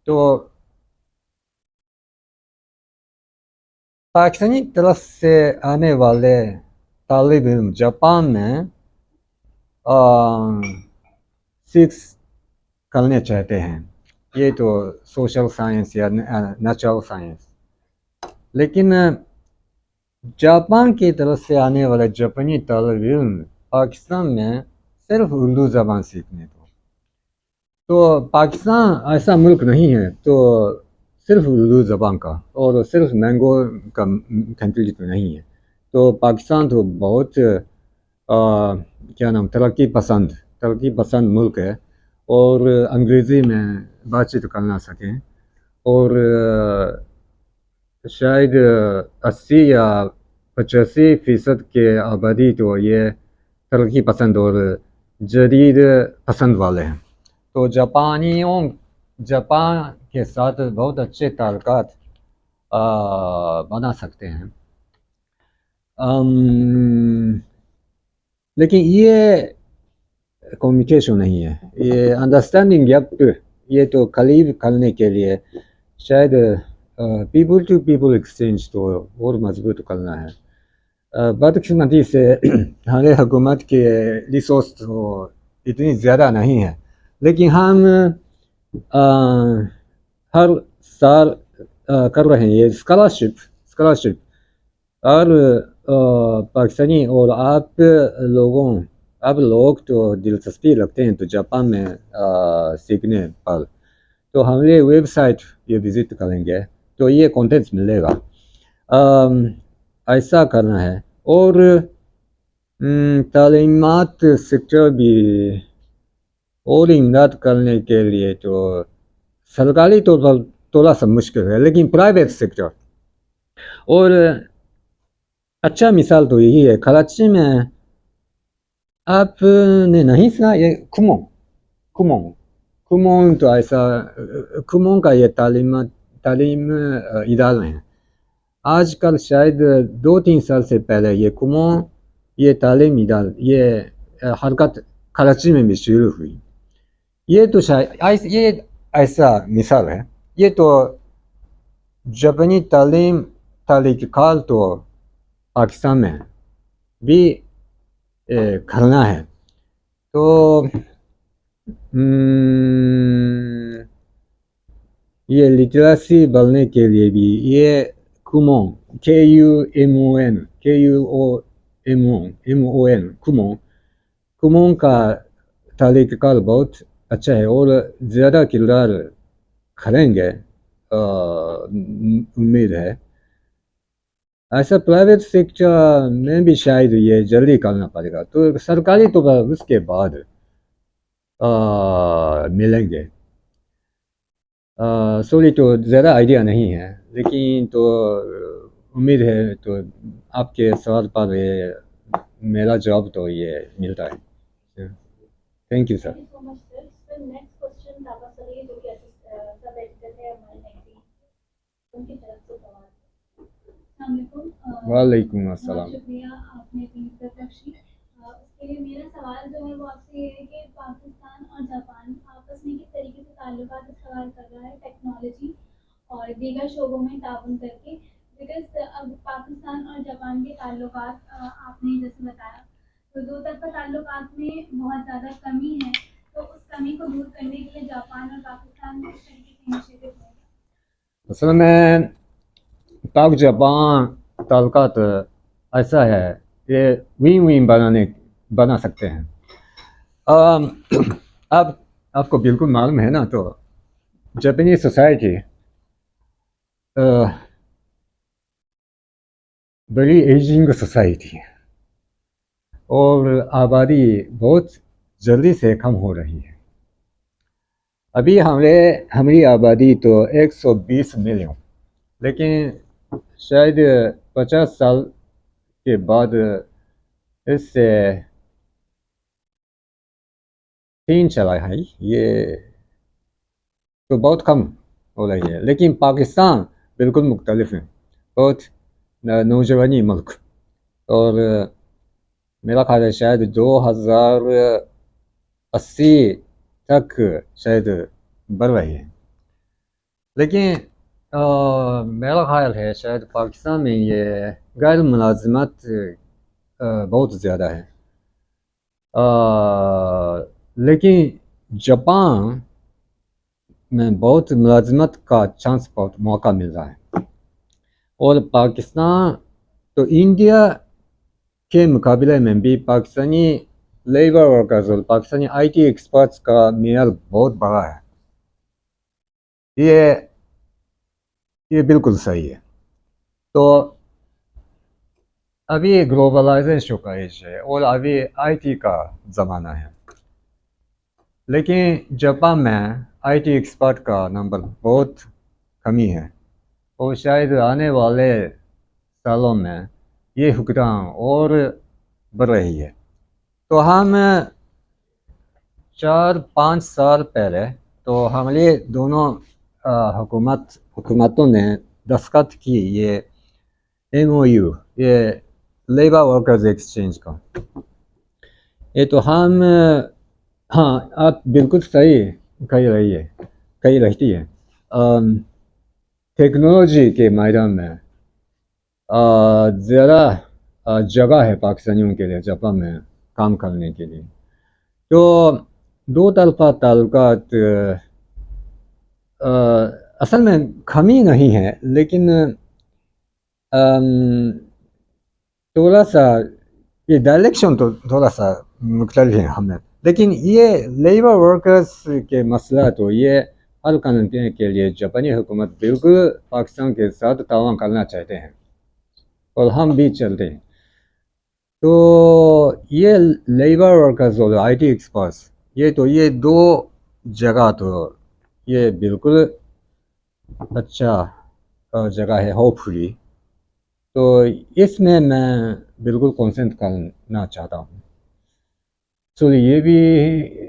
तो पाकिस्तानी तरफ से आने वाले तालिब इल्म जापान में 6 करने चाहते हैं, ये तो सोशल साइंस या नेचुरल साइंस। लेकिन जापान की तरफ से आने वाले जापानी तालिब इल्म पाकिस्तान में सिर्फ उर्दू ज़बान सीखने तो पाकिस्तान ऐसा मुल्क नहीं है तो सिर्फ उर्दू ज़बान का और सिर्फ मैंगो का कंट्री तो नहीं है। तो पाकिस्तान तो बहुत क्या नाम तरक्की पसंद मुल्क है और अंग्रेज़ी में बातचीत करना सकें और शायद 80 या 85% के आबादी तो ये तरक्की पसंद और जदीद पसंद वाले हैं। तो जापान के साथ बहुत अच्छे ताल्लुकात बना सकते हैं। लेकिन ये कम्युनिकेशन नहीं है, ये अंडरस्टैंडिंग गैप, ये तो करीब करने के लिए शायद पीपल टू पीपल एक्सचेंज तो और मजबूत करना है। बदकिस्मती से हमारे हुकूमत के रिसोर्स तो इतनी ज़्यादा नहीं है, लेकिन हम हर साल कर रहे हैं ये स्कॉलरशिप और पाकिस्तानी और आप लोग तो दिलचस्पी रखते हैं तो जापान में सीखने पर, तो हमारे वेबसाइट ये विज़िट करेंगे तो ये कंटेंट मिलेगा। ऐसा करना है। और तालीमात सेक्टर भी और इमदाद करने के लिए तो सरकारी तौर पर थोड़ा सा मुश्किल है, लेकिन प्राइवेट सेक्टर और अच्छा मिसाल तो यही है, कराची में आपने नहीं सुना ये कुमोंग तो ऐसा कुमोंग का ये तालीम इदारा है। आजकल शायद 2-3 साल से पहले ये कुमोंग ये तालीम इदारा ये हरकत कराची में भी शुरू हुई। ये तो शायद ये ऐसा मिसाल है। ये तो जापानी तालीम तो पाकिस्तान में भी करना है। तो ये लिटरेसी बढ़ने के लिए भी ये कुमोंग कुमोंग का तालीम बहुत अच्छा है और ज़्यादा किरदार करेंगे उम्मीद है। ऐसा प्राइवेट सेक्टर में भी शायद ये जल्दी करना पड़ेगा, तो सरकारी तो उसके बाद मिलेंगे। सॉरी तो ज़्यादा आइडिया नहीं है, लेकिन तो उम्मीद है तो आपके सवाल पर मेरा जवाब तो ये मिलता है। Thank you sir. Thank you so much, sir. So next question ताबा सलीम जो कि सब एडिटर है हमारे मैगजीन, उनकी तरफ से सवाल। अस्सलाम वालेकुम। वालेकुम अस्सलाम। बहुत शुक्रिया आपने इतनी इज्जत बख्शी। उसके लिए मेरा सवाल जो है वो आपसे ये है कि पाकिस्तान और जापान आपस में किस तरीके से ताल्लुकात इस्तेमाल कर रहा है टेक्नोलॉजी और दीगर शोबों में ताउन करके, बिकॉज अब पाकिस्तान और जापान के ताल्लुकात आपने जैसे बताया तो दो तरफा ताल्लुकात में बहुत ज़्यादा कमी है, तो उस कमी को दूर करने के लिए जापान और पाकिस्तान में किस तरीके से इनिशिएटिव लेगा? असल में पाक जापान ताल्लुकात ऐसा है कि विन विन बना सकते हैं। अब आपको बिल्कुल मालूम है ना, तो जापानीज सोसाइटी बड़ी एजिंग सोसाइटी है और आबादी बहुत जल्दी से कम हो रही है। अभी हमारी आबादी तो 120 मिलियन, लेकिन शायद 50 साल के बाद इससे 3 चला है। ये तो बहुत कम हो रही है, लेकिन पाकिस्तान बिल्कुल मुख्तलिफ है, बहुत नौजवानी मुल्क, और मेरा ख्याल है शायद 2080 तक शायद बढ़ रही है। लेकिन मेरा ख्याल है शायद पाकिस्तान में ये गैर मुलाजिमत बहुत ज़्यादा है, लेकिन जापान में बहुत मुलाजिमत का चांस, बहुत मौका मिल रहा है। और पाकिस्तान तो इंडिया के मुकाबले में भी पाकिस्तानी लेबर वर्कर्स और पाकिस्तानी IT एक्सपर्ट्स का मेयार बहुत बड़ा है। ये बिल्कुल सही है। तो अभी ग्लोबलाइजेशन का एज है और अभी IT का ज़माना है, लेकिन जापान में IT एक्सपर्ट का नंबर बहुत कमी है और शायद आने वाले सालों में ये हुक्काम और बढ़ रही है। तो हम 4-5 साल पहले तो हमारे दोनों हुकूमतों ने दस्तखत की ये MOU, ये लेबर वर्कर्स एक्सचेंज का, ये तो हम हाँ आप बिल्कुल सही कही रहती है। टेक्नोलॉजी के मैदान में ज़्यादा जगह है पाकिस्तानियों के लिए जापान में काम करने के लिए। तो दो तरफा ताल्लुकात असल में कमी नहीं है, लेकिन थोड़ा सा ये डायरेक्शन तो थोड़ा सा मुख्तलिफ है हमें, लेकिन ये लेबर वर्कर्स के मसला तो ये हल करने के लिए जापानी हुकूमत बिल्कुल पाकिस्तान के साथ ताउन करना चाहते हैं और हम भी चलते हैं। तो ये लेबर वर्कर्स और IT एक्सपर्ट्स ये दो जगह तो ये बिल्कुल अच्छा जगह है होपफुली। तो इसमें मैं बिल्कुल कॉन्सेंट करना चाहता हूँ। तो ये भी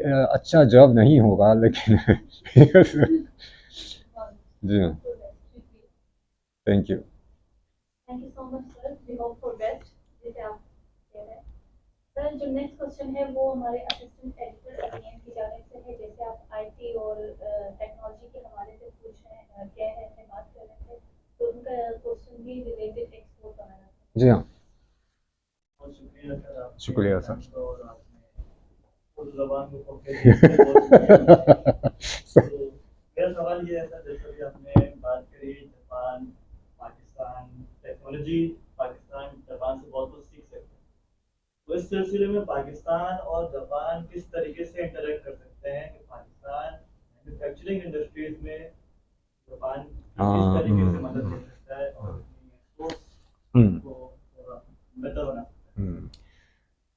अच्छा जॉब नहीं होगा, लेकिन जी हाँ, thank you. Thank you so much sir, we hope for best, जैसे आप कह रहे हैं। सर जो नेक्स्ट क्वेश्चन है वो हमारे असिस्टेंट एडिटर अभियान की जानिब से है। जैसे आप IT और टेक्नोलॉजी के हवाले से पूछ रहे हैं, कह रहे थे, बात कर रहे थे, तो उनका क्वेश्चन भी रिलेटेड एक्सपोर्ट बनाना था। जी हाँ, बहुत शुक्रिया सर, आपके शुक्रिया सर। और आपने उर्दू ज़बान को पकड़े तो मेरा सवाल ये है सर, जैसा कि आपने बात करी Japan Pakistan technology, Pakistan Japan से बहुत कुछ सीख सकते हैं, तो इस सिलसिले में पाकिस्तान और जापान किस तरीके से इंटरेक्ट कर सकते हैं कि पाकिस्तान मैन्युफैक्चरिंग इंडस्ट्रीज में जापान किस तरीके से मदद कर सकता है और एक्सपोर्ट्स को बेहतर बना सकता है।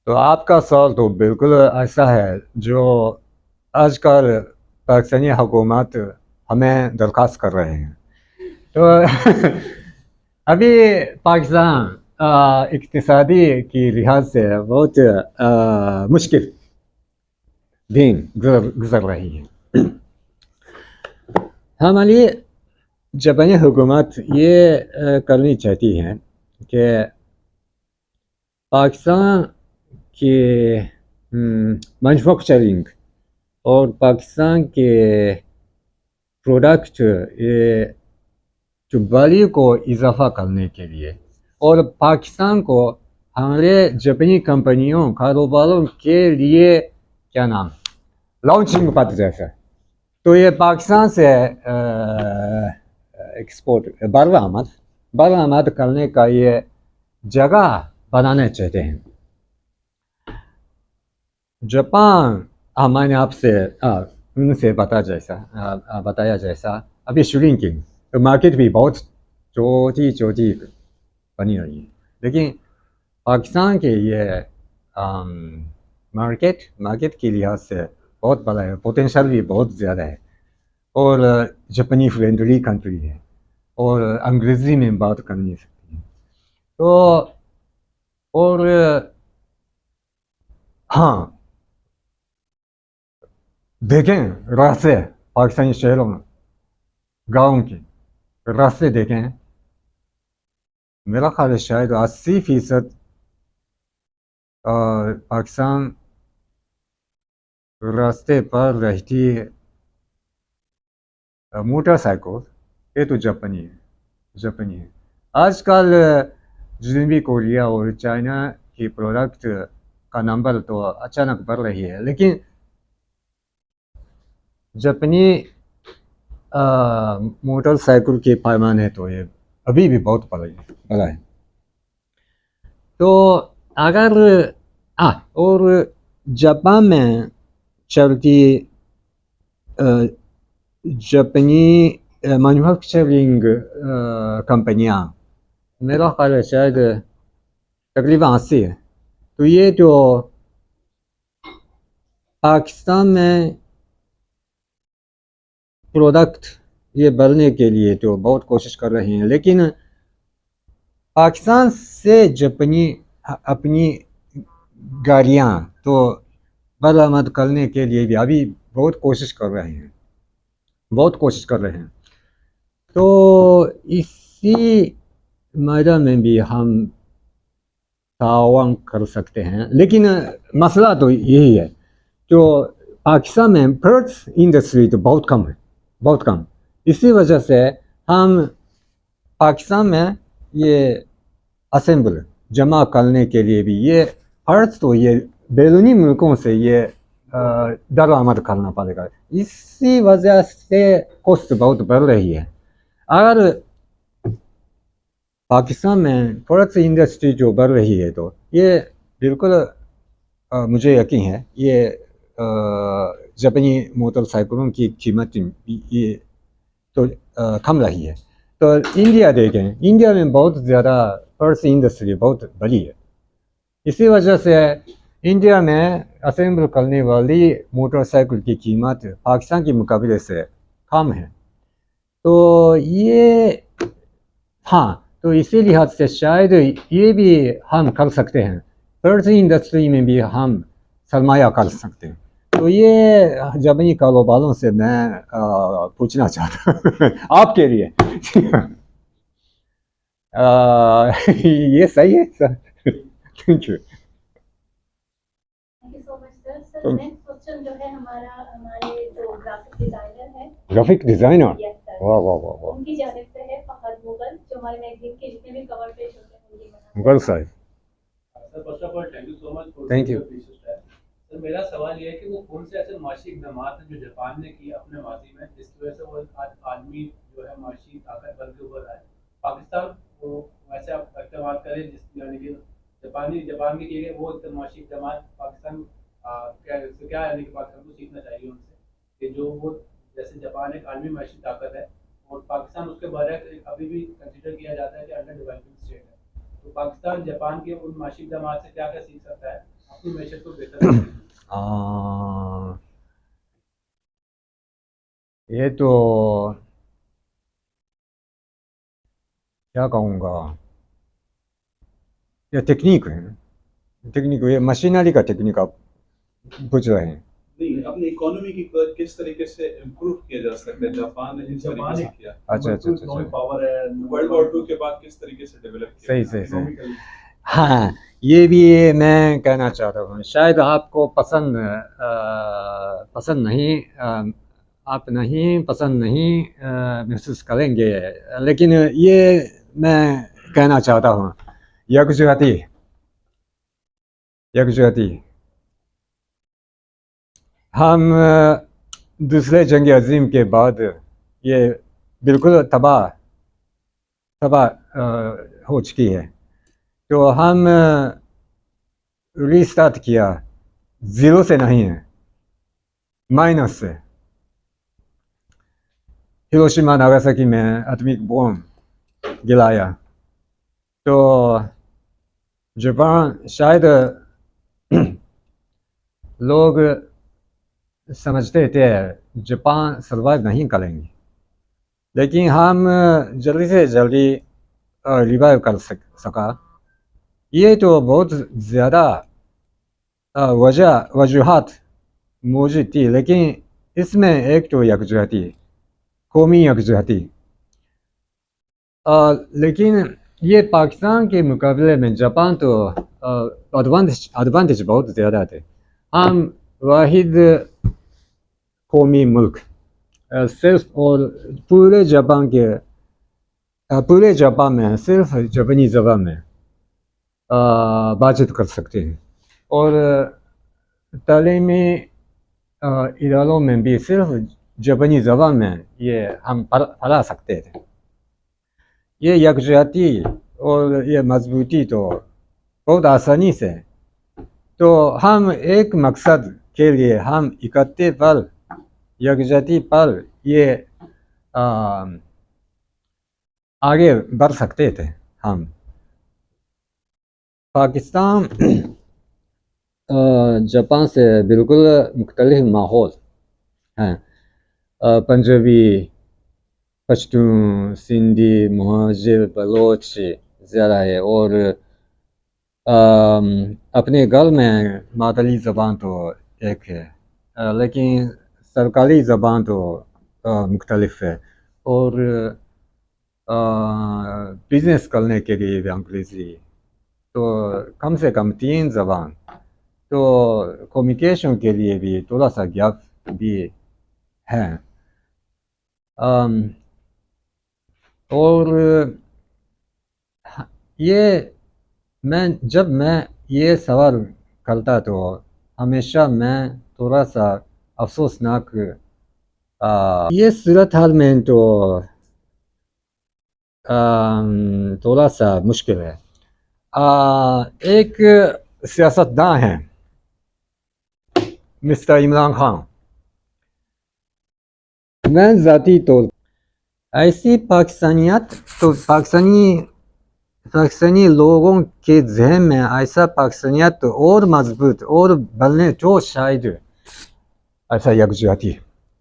तो आपका सवाल तो बिल्कुल ऐसा है जो आजकल पाकिस्तानी हुकूमत हमें दरख्वास्त कर रहे हैं। तो अभी पाकिस्तान इक्तिसादी की लिहाज से बहुत मुश्किल दिन गुजर रही है। हमारी जापानी हुकूमत ये करनी चाहती है कि पाकिस्तान के मैन्युफैक्चरिंग और पाकिस्तान के प्रोडक्ट ये जो वैल्यू को इजाफा करने के लिए और पाकिस्तान को हमारे जापानी कंपनियों कारोबारों के लिए क्या नाम लॉन्चिंग पद जैसा, तो ये पाकिस्तान से एक्सपोर्ट बरामद करने का ये जगह बनाना चाहते हैं। जापान मैंने आपसे उनसे बताया जैसा अभी श्रिंकिंग, तो मार्केट भी बहुत छोटी बनी रही है, लेकिन पाकिस्तान के ये मार्केट के लिहाज से बहुत बड़ा है, पोटेंशियल भी बहुत ज़्यादा है और जापानी फ्रेंडली कंट्री है और अंग्रेज़ी में बात कर नहीं सकती है। तो और हाँ देखें रास्ते पाकिस्तानी शहरों में गाँव के रास्ते देखें, मेरा ख्याल है शायद 80% पाकिस्तान रास्ते पर रहती मोटरसाइकिल ये तो जापानी है। आजकल जनूबी कोरिया और चाइना की प्रोडक्ट का नंबर तो अचानक बढ़ रही है, लेकिन जापानी मोटरसाइकिल के पैमाने तो ये अभी भी बहुत बड़ा है। तो अगर और जापान में चलती जापानी मैन्युफैक्चरिंग कंपनियां मेरा ख्याल है शायद तकरीबन 80 है। तो ये जो पाकिस्तान में प्रोडक्ट ये बढ़ने के लिए तो बहुत कोशिश कर रहे हैं, लेकिन पाकिस्तान से जापानी अपनी गाड़ियाँ तो बरामद करने के लिए भी अभी बहुत कोशिश कर रहे हैं। तो इसी इसी मैदान में भी हम तावन कर सकते हैं, लेकिन मसला तो यही है, जो पाकिस्तान में पर्स इंडस्ट्री तो बहुत कम है, बहुत कम। इसी वजह से हम पाकिस्तान में ये असेंबल जमा करने के लिए भी ये पर्स तो ये बैरूनी मुल्कों से ये दरामद करना पड़ेगा। इसी वजह से कॉस्ट बहुत बढ़ रही है। अगर पाकिस्तान में पर्स इंडस्ट्री जो बढ़ रही है तो ये बिल्कुल मुझे यकीन है ये जापानी मोटरसाइकिलों की कीमत ये तो कम रही है। तो इंडिया देखें, इंडिया में बहुत ज़्यादा पर्स इंडस्ट्री बहुत बड़ी है। इसी वजह से इंडिया में असेंबल करने वाली मोटरसाइकिल की कीमत पाकिस्तान के मुकाबले से कम है। तो ये हाँ, तो इसी लिहाज से शायद ये भी हम कर सकते हैं, पर्स इंडस्ट्री में भी हम सरमाया कर सकते हैं। तो ये जापानी कारोबारों से मैं पूछना चाहता हूँ आपके लिए ये सही है sir? Thank you. Thank you so much sir. Sir next question जो है हमारे जो ग्राफिक डिजाइनर है, ग्राफिक डिजाइनर, यस सर, वाह वाह वाह वाह, उनकी जानिब से है फहद मुगल, जो हमारे मैगजीन के जितने भी कवर पेज होते हैं उनकी बनाते हैं। मुगल साहब, sir first of all thank you so much for Thank you. Sir मेरा सवाल ये है कि वो कौन से ऐसे माशी इकदाम हैं जो जापान ने किए अपने माजी में जिसकी वजह से वो आज आदमी जो है माशी ताकत बन के उभर आए। पाकिस्तान वो वैसे आप इकदाम करें जिस यानी कि जापान के किए गए वो माशी इकदाम पाकिस्तान क्या यानी कि पाकिस्तान को सीखना चाहिए उनसे कि जो वो जैसे जापान एक आलमी माशी ताकत है और पाकिस्तान उसके बारे में अभी भी कंसिडर किया जाता है कि अंडर डेवलपिंग स्टेट है। तो पाकिस्तान जापान के उन माशी इकदाम से क्या क्या सीख सकता है अपनी मैशत को बेहतर बनाने के लिए? ये तो क्या कहूँगा, ये टेक्निक है, टेक्निक, ये मशीनरी का टेक्निक आप पूछ रहे हैं। नहीं, अपनी इकोनॉमी की किस तरीके से इम्प्रूव किया जा सकता है? जापान ने जिस तरीके से किया, अच्छा अच्छा अच्छा, पावर है वर्ल्ड वॉर 2 के बाद किस तरीके से डेवलप किया? सही सही सही। हाँ, ये भी मैं कहना चाहता हूँ, शायद आपको पसंद नहीं पसंद नहीं महसूस करेंगे, लेकिन ये मैं कहना चाहता हूँ, यकजहती हम दूसरे जंग अजीम के बाद ये बिल्कुल तबाह हो चुकी है। तो हम रीस्टार्ट किया, ज़ीरो से नहीं है, माइनस से। हिरोशिमा नागासाकी में एटॉमिक बॉम्ब गिराया। तो जापान शायद लोग समझते थे जापान सर्वाइव नहीं करेंगे, लेकिन हम जल्दी से जल्दी रिवाइव कर सका। ये तो बहुत ज़्यादा वजूहात मौजूद थी, लेकिन इसमें एक तो यकजहती, कौमी यकजहती, लेकिन ये पाकिस्तान के मुकाबले में जापान तो एडवांटेज बहुत ज़्यादा थे। हम वाहिद कौमी मुल्क सिर्फ, और पूरे जापान में सिर्फ जापानी ज़बान में बातचीत कर सकते हैं, और तालीमी इदारों में भी सिर्फ जापानी ज़बान में ये हम पढ़ा सकते थे। ये यकजहती और ये मजबूती तो बहुत आसानी से, तो हम एक मकसद के लिए हम इकट्ठे पर, यकजहती पर ये आगे बढ़ सकते थे। हम पाकिस्तान जापान से बिल्कुल मुख्तलिफ माहौल हैं। पंजाबी, पश्तून, सिंधी, मुहाजिर, बलोच ज़्यादा है, और अपने घर में मादरी ज़बान तो एक है, लेकिन सरकारी ज़बान तो मुख्तलिफ है। और बिजनेस करने के लिए भी अंग्रेजी, तो कम से कम 3 ज़बान, तो कम्युनिकेशन के लिए भी थोड़ा सा गैप भी है। और ये जब मैं ये सवाल करता तो हमेशा मैं थोड़ा सा अफसोसनाक, ये सूरत हाल में तो थोड़ा सा मुश्किल है। एक सियासतदान हैं मिस्टर इमरान खान, मैं ज़ाती तौर ऐसी पाकिस्तानियत, तो पाकिस्तानी लोगों के जहन में ऐसा पाकिस्तानियत और मजबूत और बनने तो शायद ऐसा यकजहती,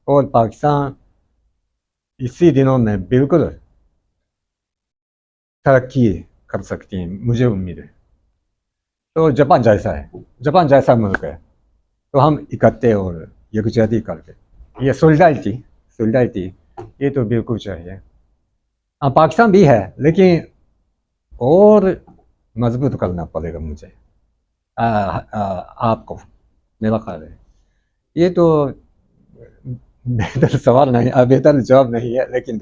और पाकिस्तान इसी दिनों में बिल्कुल तरक्की कर सकती हैं, मुझे उम्मीद है। तो जापान जैसा है, जापान जैसा मुल्क है, तो हम इकट्ठे और यकजहती करके, ये सोलिडारिटी ये तो बिल्कुल चाहिए। पाकिस्तान भी है, लेकिन और मजबूत करना पड़ेगा मुझे, आपको, मेरा ख्याल है। ये तो बेहतर सवाल नहीं, बेहतर जवाब नहीं है, लेकिन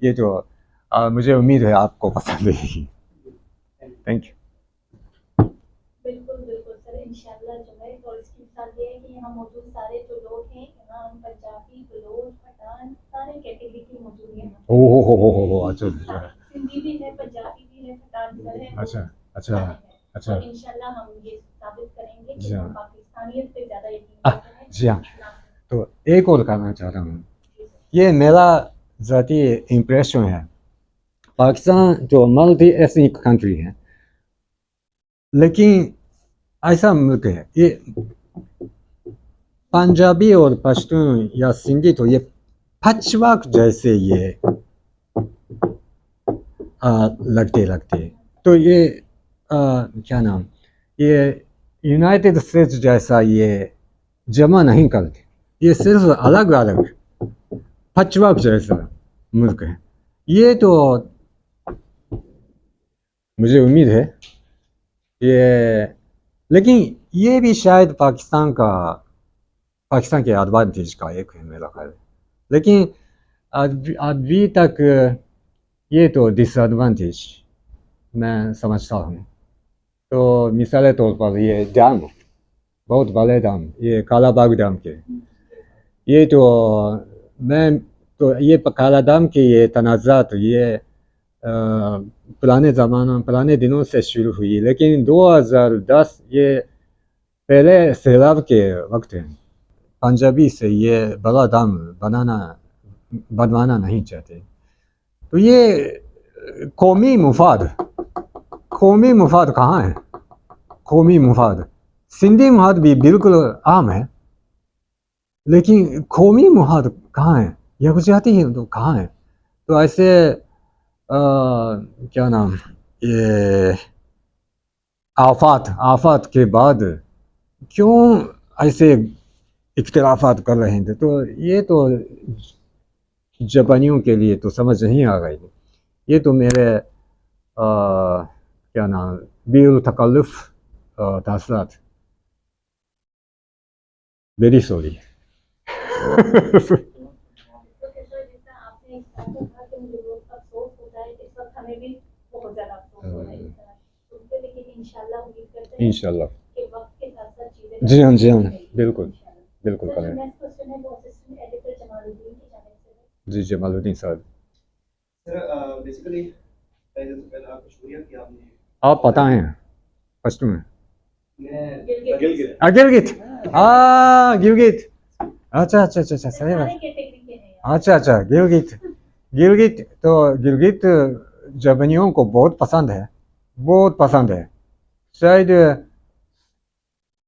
ये तो मुझे उम्मीद है आपको पसंद आएगी। Thank you. बिल्कुल बिल्कुल सर, इंशाल्लाह जो है, और इसके साथ ये है कि यहाँ मौजूद सारे जो लोग हैं, यहाँ पंजाबी, बलोच, पठान, सारे कैटेगरी के मौजूद हैं। ओहो, अच्छा सिंधी भी है, पंजाबी भी है, पठान सर है, अच्छा अच्छा। और इंशाल्लाह हम ये साबित करेंगे कि जी हाँ। हम पाकिस्तानियत पे ज्यादा यकीन आ, करते हैं। जी हाँ। इस्लाम से। तो एक और कहना चाह रहा हूँ, जी सर। ये मेरा ज़ाती इम्प्रेशन है। पाकिस्तान जो मल्टी एथनिक कंट्री है, लेकिन ऐसा मुल्क है, ये पंजाबी और पश्तून या सिंधी तो ये पचवाक जैसे ये लगते, तो ये क्या नाम, ये यूनाइटेड स्टेट्स जैसा ये जमा नहीं करते, ये सिर्फ अलग अलग पचवाक जैसा मुल्क है। ये तो मुझे उम्मीद है ये, लेकिन ये भी शायद पाकिस्तान के एडवांटेज का एक है मेरा ख्याल है, लेकिन अभी तक ये तो डिसएडवांटेज मैं समझता हूँ। तो मिसाल तौर पर ये डैम, बहुत बड़े डैम, ये कालाबाग डैम के, ये तो मैं तो ये काला डैम के ये तनाज़ात ये पुराने दिनों से शुरू हुई, लेकिन 2010 ये पहले सैलाब के वक्त है। पंजाबी से ये बड़ा डैम बनवाना नहीं चाहते, तो ये कौमी मुफाद कहाँ है? कौमी मुफाद, सिंधी मुफाद भी बिल्कुल आम है, लेकिन कौमी मुफाद कहाँ है? यकजहती है तो कहाँ है? तो ऐसे क्या नाम, ये आफात के बाद क्यों ऐसे इख्तिलाफात कर रहे थे? तो ये तो जापानियों के लिए तो समझ नहीं आ गई। ये तो मेरे क्या नाम, बिल तकल्लुफ तासरात, वेरी सॉरी। तो कैसा, जितना आपने इस बात को कहा कि मुझे बहुत अफसोस होता है, इस वक्त हमें भी बहुत ज्यादा अफसोस हो रहा है इस तरह सुन के, लेकिन इंशाल्लाह उम्मीद करते हैं इंशाल्लाह। कि वक्त के साथ साथ चीजें जी हाँ, बिल्कुल सर, करें। नेक्स्ट क्वेश्चन है वो असिस्टेंट एडिटर जमालुद्दीन की जानिब से है। जी जमालुद्दीन साहब, सर बेसिकली पहले तो पहले आपको शुक्रिया कि आपने आप पता है पश्तून में मैं गिलगित। गिलगित, गिलगित, अच्छा सही सारे बात। कैटेगरी के हैं यहाँ। अच्छा गिलगित तो गिलगित जापानियों को बहुत पसंद है। शायद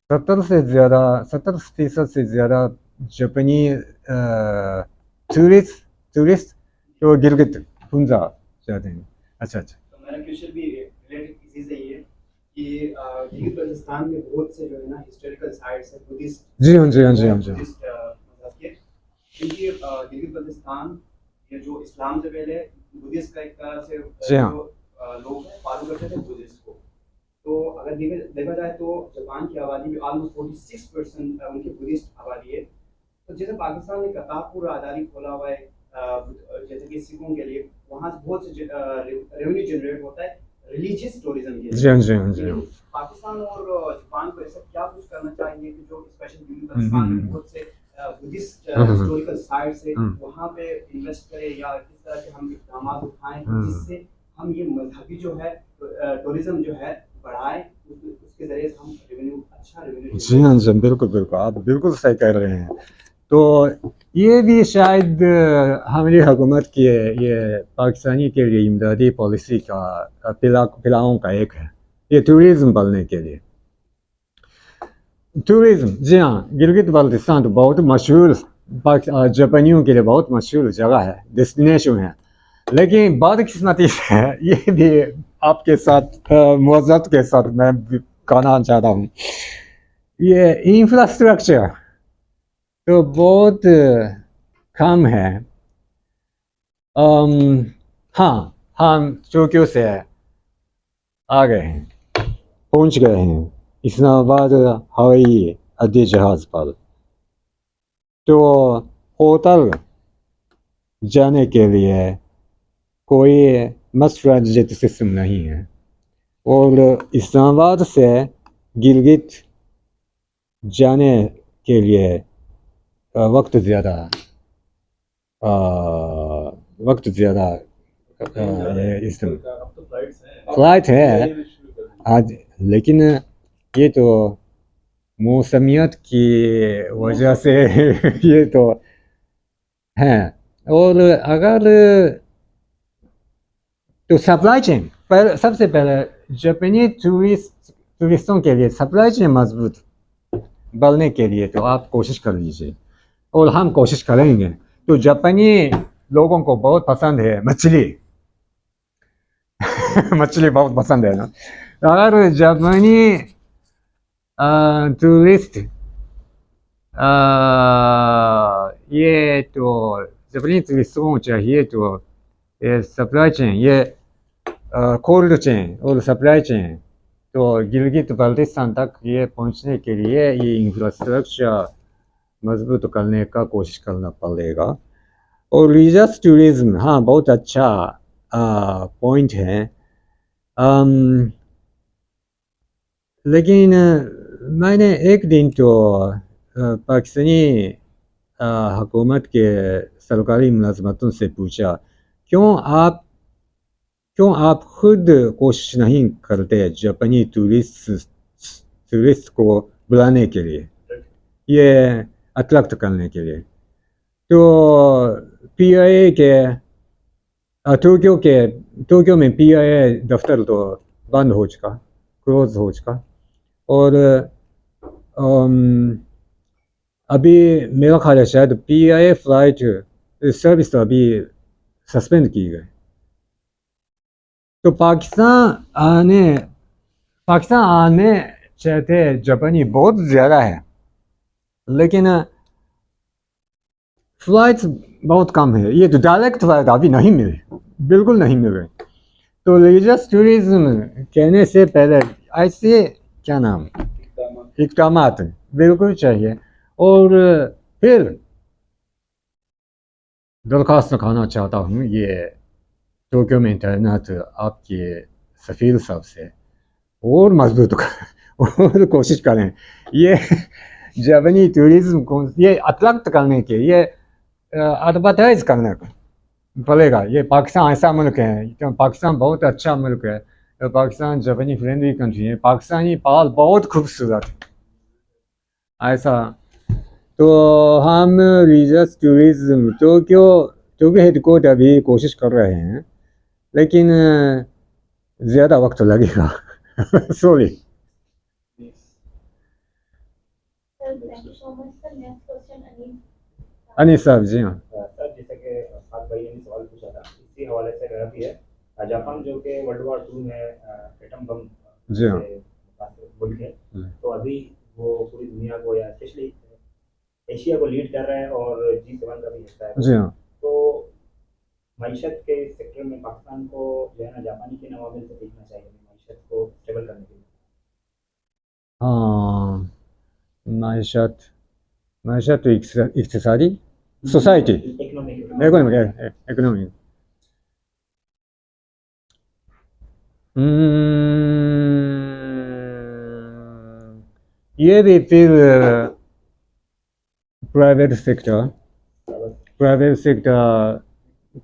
70% से ज़्यादा जापानी टूरिस्ट तो गिलगित हुंजा जाते हैं। अच्छा तो मेरा क्वेश्चन भी रिलेटेड इसी से ही है कि गिलगित बल्तिस्तान में बहुत से जो है ना हिस्टोरिकल साइट्स है बुद्धिस्ट, जी हाँ। मतलब के, क्योंकि गिलगित बल्तिस्तान ये जो इस्लाम से पहले बुद्धिस्ट का एक तरह से जी हाँ। जो लोग फॉलो करते थे बुद्धिस्ट को। तो अगर देखा जाए तो जापान की आबादी में ऑलमोस्ट 46% उनकी बुद्धिस्ट आबादी है। तो जैसे पाकिस्तान ने करतारपुर आधारी खोला हुआ है जैसे कि सिखों के लिए, वहाँ से बहुत से रेवेन्यू जनरेट होता है रिलीजियस टूरिज्म के जी हाँ, लिए। जी हाँ, जी हाँ। लेकिन पाकिस्तान और जापान को ऐसा क्या कुछ करना चाहिए कि जो स्पेशल पाकिस्तान में बहुत से बुद्धिस्ट हिस्टोरिकल साइट्स है वहाँ पे इन्वेस्ट करें, या किस तरह के हम इकदाम उठाएं जिससे हम ये मजहबी जो है टूरिज्म जो है बढ़ाएं, उसके जरिए से हम अच्छा रेवेन्यू। जी हाँ, जी हाँ, बिल्कुल बिल्कुल, आप बिल्कुल सही कह रहे हैं। तो ये भी शायद हमारी हुकूमत की ये पाकिस्तानी के लिए इमदादी पॉलिसी का पिलाओं का एक है, ये टूरिज़्म बढ़ने के लिए। टूरिज़्म, जी हाँ, गिलगित बाल्टिस्तान तो बहुत मशहूर जापानियों के लिए बहुत मशहूर जगह है, डेस्टिनेशन है। लेकिन बदकिस्मती है, ये भी आपके साथ मुआज़रत के साथ मैं कहना चाहता हूँ, ये इंफ्रास्ट्रक्चर तो बहुत कम है। हाँ, हम टोक्यो से आ गए हैं, पहुंच गए हैं इस्लामाबाद हवाई अड्डे जहाज़ पर। तो होटल जाने के लिए कोई मस्ट ट्रांजिट सिस्टम नहीं है, और इस्लामाबाद से गिलगित जाने के लिए वक्त ज़्यादा इसमें अब तो फ्लाइट्स हैं, फ्लाइट है ये शुरू कर दी। आज, लेकिन ये तो मौसमियत की वजह से ये तो है। और अगर तो सप्लाई चेन सबसे पहले जापानी टूरिस्टों के लिए सप्लाई चेन मजबूत बढ़ने के लिए तो आप कोशिश कर लीजिए, और हम कोशिश करेंगे। तो जापानी लोगों को बहुत पसंद है मछली मछली बहुत पसंद है ना। अगर जापानी टूरिस्ट ये तो जापानी टूरिस्टों को चाहिए तो ये सप्लाई चेन, ये कोल्ड चेन और सप्लाई चेन, तो गिलगित बाल्टिस्तान तक ये पहुंचने के लिए ये इंफ्रास्ट्रक्चर मजबूत करने का कोशिश करना पड़ेगा। और रिलीजियस टूरिज्म, हाँ, बहुत अच्छा पॉइंट है। लेकिन मैंने एक दिन तो पाकिस्तानी हुकूमत के सरकारी मुलाजमतों से पूछा, क्यों आप खुद कोशिश नहीं करते जापानी टूरिस्ट को बुलाने के लिए, ये अट्रैक्ट करने के लिए। तो PIA के टोक्यो में PIA दफ्तर तो बंद हो चुका, क्लोज हो चुका, और अभी मेरा ख्याल है शायद PIA फ्लाइट सर्विस तो अभी सस्पेंड की गई। तो पाकिस्तान आने चाहते जापानी बहुत ज़्यादा है, लेकिन फ्लाइट्स बहुत कम है। ये तो डायरेक्ट फ्लाइट अभी नहीं मिले, बिल्कुल नहीं मिल रहे। तो रिलीजियस टूरिज्म कहने से पहले ऐसे क्या नाम इक़दामात बिल्कुल चाहिए। और फिर दरख्वास्त करना चाहता हूँ ये टोक्यो में तैनात आपके सफ़ीर साहब से, और मजबूत और कोशिश करें ये जापानी टूरिज्म को ये अट्रैक्ट करने के, ये एडवर्टाइज करने को पड़ेगा। ये पाकिस्तान ऐसा मुल्क है, क्यों पाकिस्तान बहुत अच्छा मुल्क है, तो पाकिस्तान जापानी फ्रेंडली कंट्री है, पाकिस्तानी पाल बहुत खूबसूरत है, ऐसा। तो हम रिलीजियस टूरिज्म टोक्यो हेडक्वार्टर भी कोशिश कर रहे हैं, लेकिन ज़्यादा वक्त लगेगा sorry. Sir, thank you so much. Sir, next question, Anil. Anil साहब, जी हाँ। सर, जैसे कि सात भाई ने सवाल पूछा था, इसी हवाले से मेरा भी है। जापान जो कि वर्ल्ड वॉर 2 में एटम बम जी हाँ। से मुतासिर मुल्क है, तो अभी वो पूरी दुनिया को या स्पेशली एशिया को लीड कर रहा है और G7 का भी हिस्सा है। जी हाँ। तो मईशत के सेक्टर में पाकिस्तान को जो है ना जापानी के नवाबिल से देखना चाहिए मईशत को स्टेबल करने के लिए। हाँ, मायशत मायशत तो इक्तिसादी सोसाइटी इकोनॉमी ये भी फिर प्राइवेट सेक्टर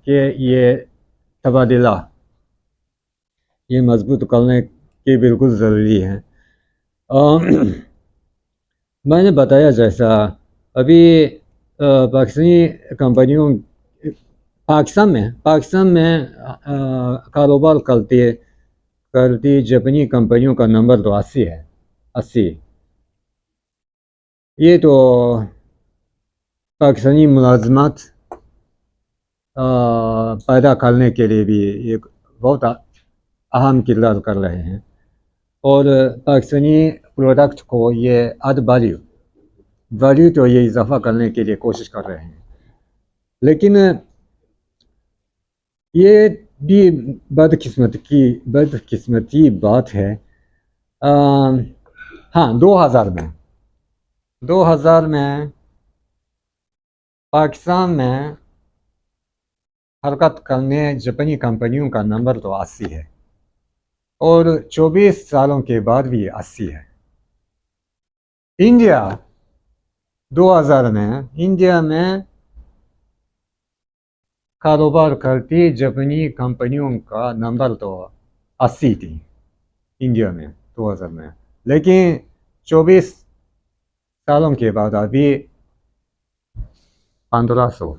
के ये तबादला ये मजबूत करने की बिल्कुल ज़रूरी है। मैंने बताया जैसा अभी पाकिस्तानी कंपनियों पाकिस्तान में कारोबार करती जापानी कंपनियों का नंबर तो 80 है 80। ये तो पाकिस्तानी मुलाजमत पैदा करने के लिए भी एक बहुत अहम किरदार कर रहे हैं और पाकिस्तानी प्रोडक्ट को ये एड वैल्यू तो ये इजाफा करने के लिए कोशिश कर रहे हैं। लेकिन ये भी बदकिस्मती बात है। हाँ 2000 में पाकिस्तान में हरकत करने जापानी कंपनियों का नंबर तो 80 है और 24 सालों के बाद भी 80 है। इंडिया 2000 में इंडिया में कारोबार करती जापानी कंपनियों का नंबर तो 80 थी इंडिया में 2000 में, लेकिन 24 सालों के बाद अभी 1500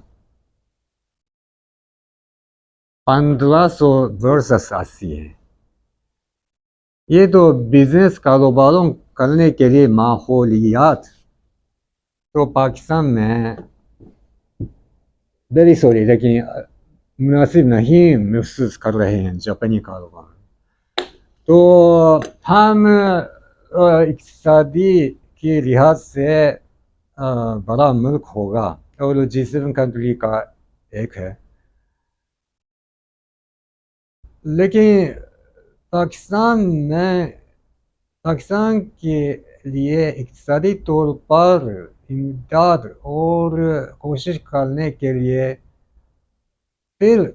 वर्सेस 80 है। ये तो बिजनेस कारोबारों करने के लिए माहौलियात तो पाकिस्तान में वेरी सॉरी लेकिन मुनासिब नहीं महसूस कर रहे हैं जापानी कारोबार। तो हम इक़्तिसादी के लिहाज से बड़ा मुल्क होगा और G7 कंट्री का एक है, लेकिन पाकिस्तान के लिए इक़्तिसादी तौर पर इमदाद और कोशिश करने के लिए फिर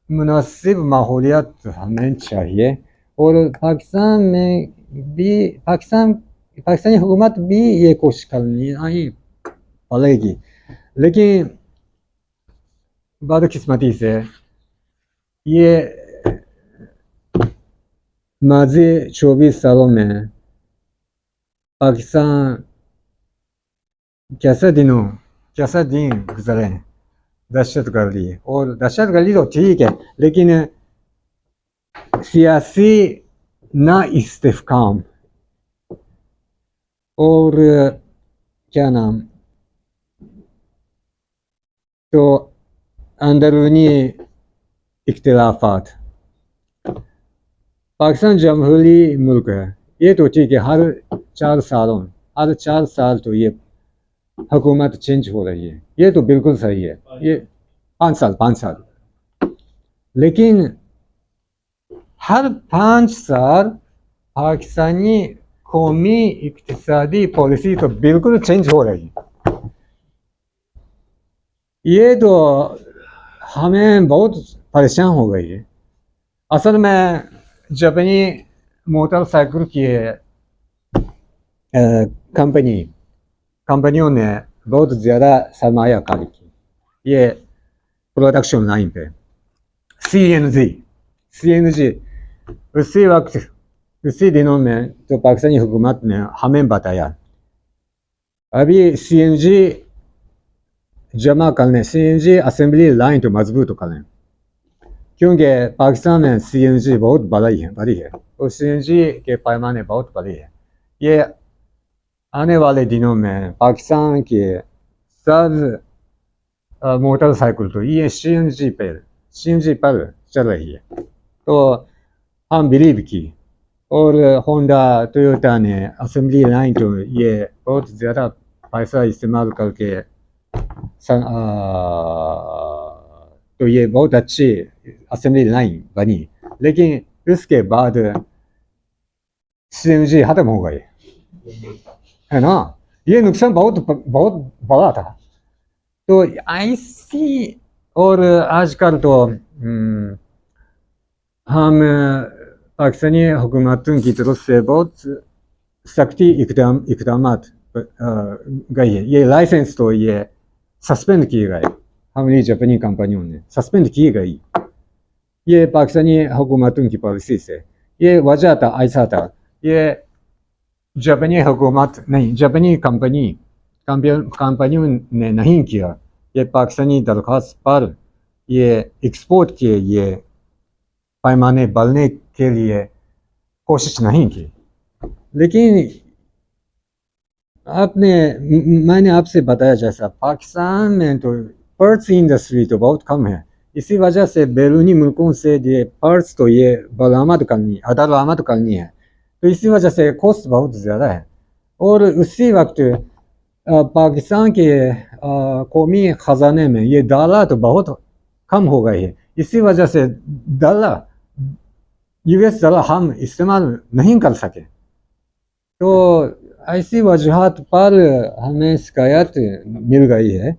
मुनासिब माहौलियात हमें चाहिए और पाकिस्तान में भी पाकिस्तानी हुकूमत भी ये कोशिश करनी पड़ेगी। लेकिन बदकिस्मती से ये माजी 24 सालों में पाकिस्तान कैसे दिन गुजरे हैं दहशतगर्दी, और दहशतगर्दी तो ठीक है लेकिन सियासी ना इस्तेहकाम और क्या नाम तो अंदरूनी इख्तिलाफात। पाकिस्तान जमहूरी मुल्क है ये तो ठीक है, हर 4 साल तो ये हुकूमत चेंज हो रही है, ये तो बिल्कुल सही है। ये 5 साल लेकिन हर 5 साल पाकिस्तानी कौमी इक़्तिसादी पॉलिसी तो बिल्कुल चेंज हो रही है। ये तो हमें बहुत परेशान हो गई है। असल में जापानी मोटरसाइकिल की कंपनियों ने बहुत ज़्यादा सरमायाकारी की ये प्रोडक्शन लाइन पे। CNG उसी दिनों में तो पाकिस्तानी हुकूमत ने हमें बताया अभी CNG असेंबली लाइन तो मजबूत करें, क्योंकि पाकिस्तान में CNG बहुत बड़ी है और CNG के पैमाने बहुत बड़ी है। ये आने वाले दिनों में पाकिस्तान के सब मोटरसाइकिल तो ये CNG पर चल रही है। तो हम बिलीव की और होंडा टोयोटा ने असेंबली लाइन तो ये बहुत ज़्यादा पैसा इस्तेमाल करके तो ये बहुत अच्छी असेंबली लाइन बनी, लेकिन उसके बाद CMG खत्म हो गए, है ना। ये नुकसान बहुत बहुत बड़ा था। तो ऐसी, और आजकल तो हम पाकिस्तानी हुकूमतों की तरफ से बहुत सख्ती इकदामात गई है। ये लाइसेंस तो ये सस्पेंड किए गए, हमारी जापानी कंपनियों ने सस्पेंड की गई, ये पाकिस्तानी हुकूमतों की पॉलिसी से। ये वजह था, ऐसा था, ये जापानी हुकूमत नहीं, जापानी कंपनियों ने नहीं किया, ये पाकिस्तानी दरख्वास्त पर ये एक्सपोर्ट के ये पैमाने बढ़ने के लिए कोशिश नहीं की। लेकिन मैंने आपसे बताया जैसा, पाकिस्तान में तो पर्स इंडस्ट्री तो बहुत कम है, इसी वजह से बैरूनी मुल्कों से ये पर्स तो ये बरामद करनी है, तो इसी वजह से कॉस्ट बहुत ज़्यादा है। और उसी वक्त पाकिस्तान के कौमी ख़जाने में ये डाला तो बहुत कम हो गई है, इसी वजह से US डॉलर हम इस्तेमाल नहीं कर सके। तो ऐसी वजूहत पर हमें शिकायत मिल गई है,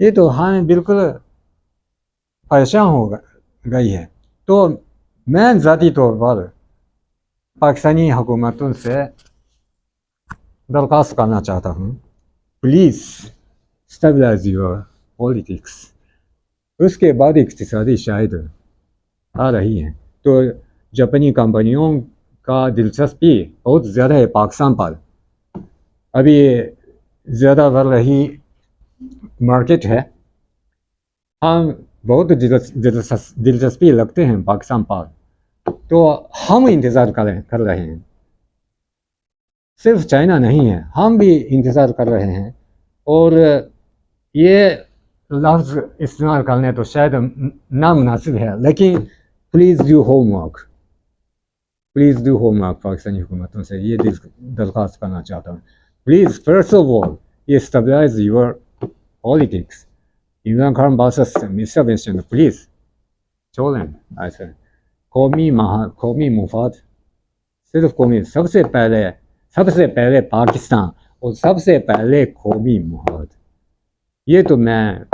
ये तो हमें बिल्कुल परेशान हो गई है। तो मैं ज़ाती तौर पर पाकिस्तानी हुकूमतों से दरख्वास्त करना चाहता हूँ, प्लीज़ स्टेबलाइज योर पॉलिटिक्स। उसके बाद इक्तिसादी शायद आ रही हैं, तो जापानी कंपनियों का दिलचस्पी बहुत ज़्यादा है पाकिस्तान पर। अभी ज़्यादा बढ़ रही मार्केट है, हम बहुत दिलचस्पी लगते हैं पाकिस्तान पर, तो हम इंतज़ार कर रहे हैं। सिर्फ चाइना नहीं है, हम भी इंतज़ार कर रहे हैं। और ये लफ्ज़ इस्तेमाल करने तो शायद नामुनासिब है, लेकिन प्लीज़ डू होमवर्क, पाकिस्तानी हुकूमतों से ये दरख्वास्त करना चाहता हूँ। प्लीज़ फर्स्ट ऑफ ऑल ये stabilize your politics, Imran Khan versus mister western, please छोड़ें ऐसे कौमी मुफाद, सिर्फ कौमी, सबसे पहले पाकिस्तान और सबसे पहले कौमी मुफाद। ये तो मैं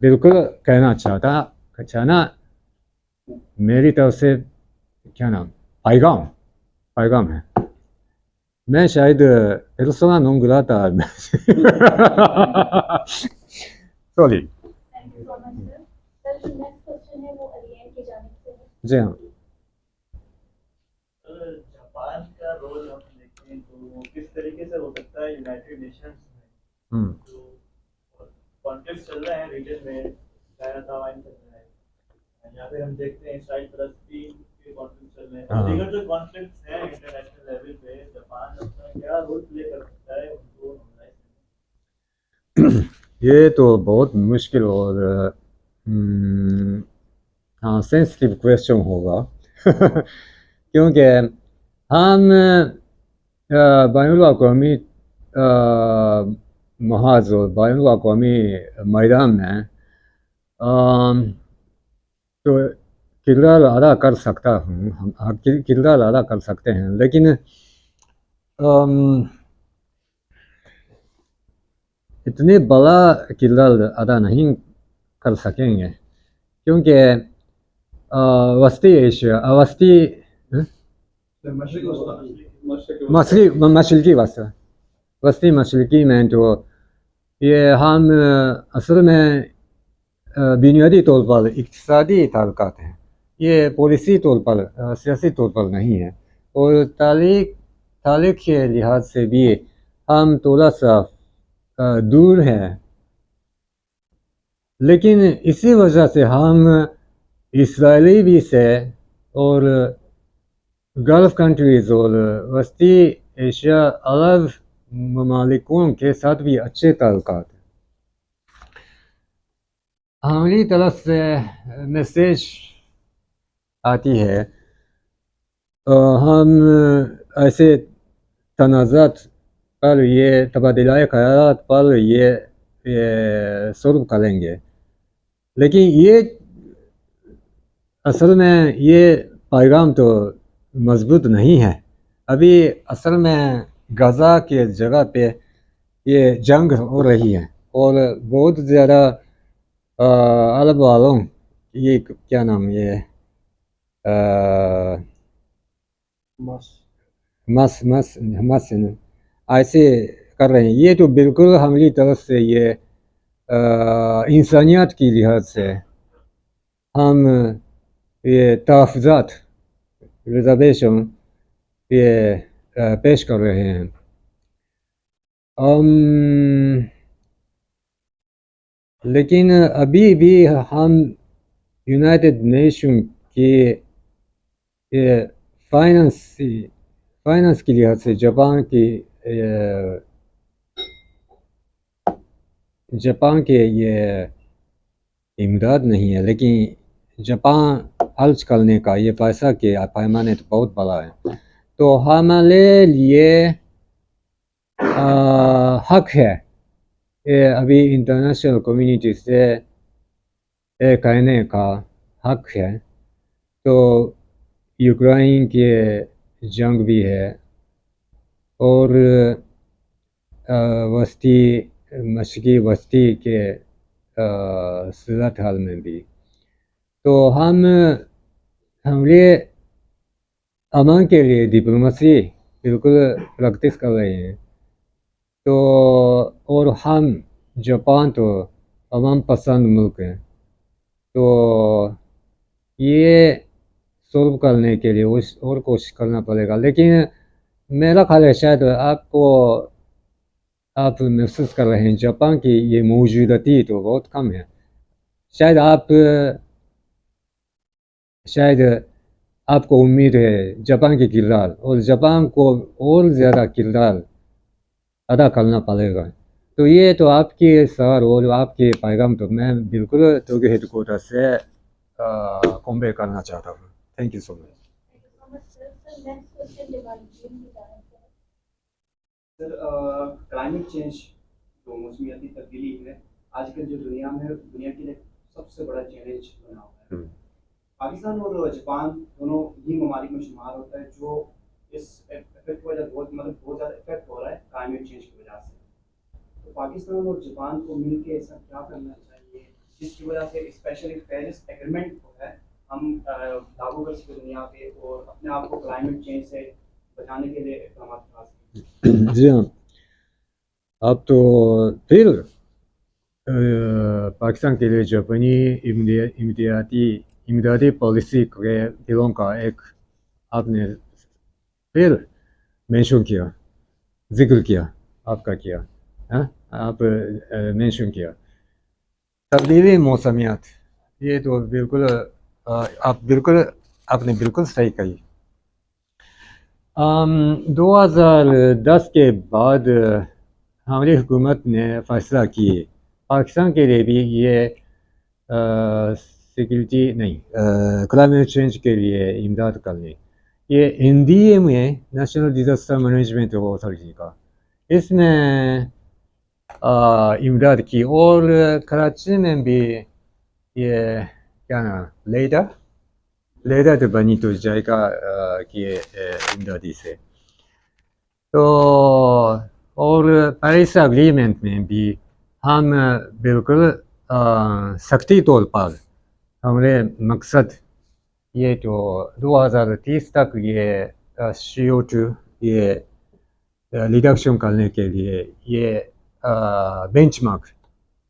बिल्कुल कहना चाहना, मेरी तरफ से क्या नाम पैगाम है। मैं शायद persona non grata sorry. Thank you so much sir. Sir जो नेक्स्ट क्वेश्चन है वो अलियन की जानिब से है। जी हाँ। जापान का रोल हम देखें तो वो किस तरीके से हो सकता है यूनाइटेड नेशंस में जो कॉन्फ्लिक्ट चल रहे हैं रीजन में, चाइना ताइवान चल रहा है, यहाँ पे हम देखते हैं इसराइल फलस्तीन के कॉन्फ्लिक्ट चल रहे हैं, दीगर जो कॉन्फ्लिक्ट्स हैं इंटरनेशनल लेवल पे, जापान अपना क्या रोल प्ले कर सकता है उनको नॉर्मलाइज करने में? ये तो बहुत मुश्किल और हाँ सेंसिटिव क्वेश्चन होगा क्योंकि हम बैनुल-अक़वामी महाज और बैनुल-अक़वामी मैदान में तो किरदार अदा कर सकता हूँ, हम किरदार अदा कर सकते हैं, लेकिन इतने बड़ा किरदार अदा नहीं कर सकेंगे, क्योंकि वस्ती मशरक़ी में तो ये हम असल में बुनियादी तौर पर इक़्तिसादी ताल्लुकात हैं, ये पॉलिसी तौर पर सियासी तौर पर नहीं है, और तारीख़ के लिहाज से भी हम थोड़ा सा दूर हैं। लेकिन इसी वजह से हम इसराइली भी से और गल्फ़ कंट्रीज़ और वस्ती एशिया अरब ममालिकों के साथ भी अच्छे ताल्लुकात हैं। हमारी तरफ से मैसेज आती है, हम ऐसे तनाज़ात पर ये तबादला ख़यालात पर ये सॉल्व करेंगे, लेकिन ये असल में ये पैगाम तो मजबूत नहीं है। अभी असल में गज़ा के जगह पे ये जंग हो रही है और बहुत ज़्यादा अरब वालों ये क्या नाम ये मस मस मस ऐसे कर रहे हैं। ये तो बिल्कुल हमारी तरफ से ये इंसानियत की लिहाज से हम ये तहफ़्फ़ुज़ात रिज़र्वेशन ये पेश कर रहे हैं। लेकिन अभी भी हम यूनाइटेड नेशन की ये फाइनेंस की लिहाज से जापान के ये इमदाद नहीं है, लेकिन जापान खर्च करने का ये पैसा के पैमाने तो बहुत बड़ा है। तो हमारे लिए हक है ये अभी इंटरनेशनल कम्युनिटी से ये कहने का हक है। तो यूक्रेन के जंग भी है और मशरक़ी वस्ती के सूरत हाल में भी। तो हम हमारे अमन के लिए डिप्लोमेसी बिल्कुल प्रैक्टिस कर रहे हैं। तो और हम जापान तो अमन पसंद मुल्क है। तो ये सॉल्व करने के लिए और कोशिश करना पड़ेगा। लेकिन मेरा ख्याल है शायद आप महसूस कर रहे हैं जापान की ये मौजूदगी तो बहुत कम है। शायद आपको उम्मीद है जापान के किरदार और जापान को और ज़्यादा किरदार अदा करना पड़ेगा। तो ये तो आपके सवाल और आपके पैगाम तो मैं बिल्कुल टोक्यो हेडक्वार्टर से कन्वे करना चाहता हूँ। Thank you so much. Sir, climate change जो मौसमियाती तब्दीली है आजकल जो दुनिया में दुनिया के लिए सबसे बड़ा चैलेंज बना हुआ है। पाकिस्तान और जापान दोनों ही ममालिक में शुमार होता है जो इस इफेक्ट की वजह बहुत ज़्यादा इफेक्ट हो रहा है क्लाइमेट चेंज की वजह से। तो पाकिस्तान और जापान को मिल के ऐसा क्या करना चाहिए जिसकी वजह से स्पेशली पेरिस एग्रीमेंट जो है हम लागू कर सकें दुनिया पे और अपने आप को क्लाइमेट चेंज से बचाने के लिए इकदाम उठा सकें। जी हाँ, अब तो फिर पाकिस्तान के लिए जापानी इमदादी पॉलिसी के दिलों का एक आपने फिर मेंशन किया, जिक्र किया, आपका किया, आप मेंशन किया तब्दीली मौसमियात। ये तो बिल्कुल आपने बिल्कुल सही कही। 2010 के बाद हमारी हुकूमत ने फैसला किए पाकिस्तान के लिए भी ये सिक्योरिटी नहीं क्लाइमेट चेंज के लिए इमदाद करने ये NDA में नेशनल डिज़ास्टर मैनेजमेंट अथॉरिटी का इसमें इमदाद की और कराची में भी ये क्या नाम लेडर तो बनी तो जाएगा कि इमदादी से। तो और पेरिस एग्रीमेंट में भी हम बिल्कुल सख्ती तौर पर हमारे मकसद ये तो 2030 तक ये CO2 ये रिडक्शन करने के लिए ये बेंचमार्क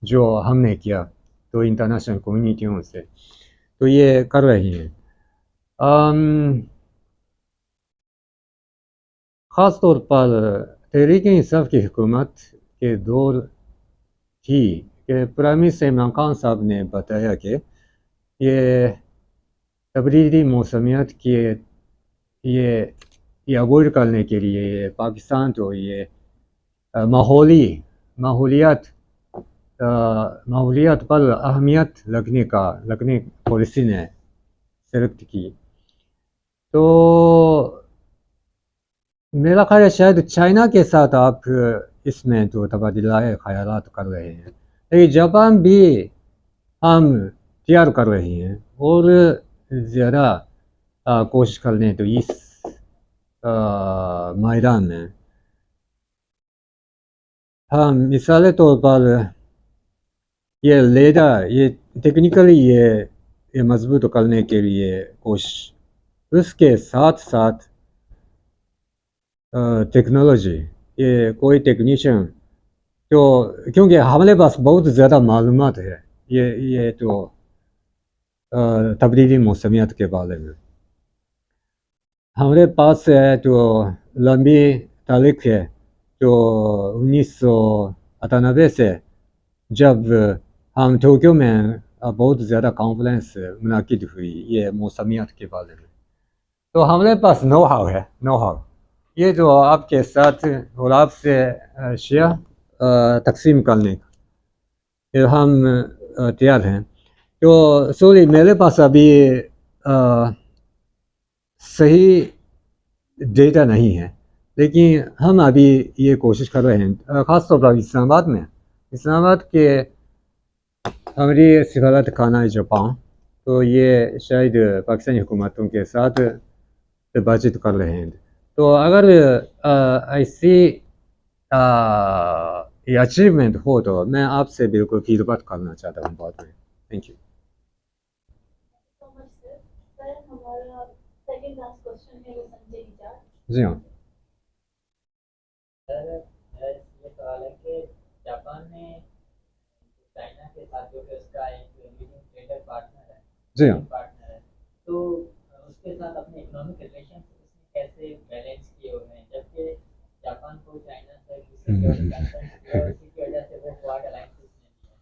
जो हमने किया तो इंटरनेशनल कम्युनिटियों से तो ये कर रही हैं। ख़ास तौर पर तहरीक-ए-इंसाफ की हुकूमत के दौर थी कि प्राइम मिनिस्टर इमरान खान साहब ने बताया कि ये तब्दीली मौसमियात के ये अवॉइड करने के लिए पाकिस्तान तो ये माहौलियात पर अहमियत रखने पॉलिसी ने सेलेक्ट की। तो मेरा ख्याल है शायद चाइना के साथ आप इसमें तो तबादला ख्यालात कर रहे हैं, लेकिन जापान भी हम तैयार कर रहे हैं और ज़्यादा कोशिश कर लें तो इस मैदान में, हाँ, मिसाल तौर पर ये लेडर, ये टेक्निकली ये मजबूत करने के लिए कोशिश, उसके साथ साथ टेक्नोलॉजी, ये कोई टेक्नीशियन तो, क्योंकि हमारे पास बहुत ज़्यादा मालूमात है ये तो तब्दीली मौसमियात के बारे में हमारे पास है तो लंबी तारीख है, तो 1998 से जब हम टोक्यो में बहुत ज़्यादा कॉन्फ्रेंस मुनाकिद हुई ये मौसमियात के बारे में, तो हमारे पास नो हाउ है, नो हाउ, ये जो आपके साथ और आपसे शेयर तकसीम करने का हम तैयार हैं। तो सॉरी, मेरे पास अभी सही डेटा नहीं है, लेकिन हम अभी ये कोशिश कर रहे हैं, ख़ास तौर पर इस्लामाबाद के हमारी सफारत खाना जापान, तो ये शायद पाकिस्तानी हुकूमतों के साथ बातचीत कर रहे हैं। तो अगर ऐसी ये अचीवमेंट हो तो मैं आपसे बिल्कुल फीडबैक करना चाहता हूँ बाद में। Thank you. so much, sir. Sir, हमारा सेकंड लास्ट क्वेश्चन है वो संजय विचार। जी हाँ। सर, मेरा ये सवाल है कि जापान ने चाइना के साथ जो कि उसका एक लीडिंग ट्रेडर पार्टनर है, जी हाँ। तो उसके साथ अपने इकोनॉमिक रिलेशन उसने कैसे बैलेंस किए हुए हैं, जबकि जापान को चाइना से सिक्योरिटी कंसर्न है और इसी की वजह से वो क्वाड अलायंसेस में भी है।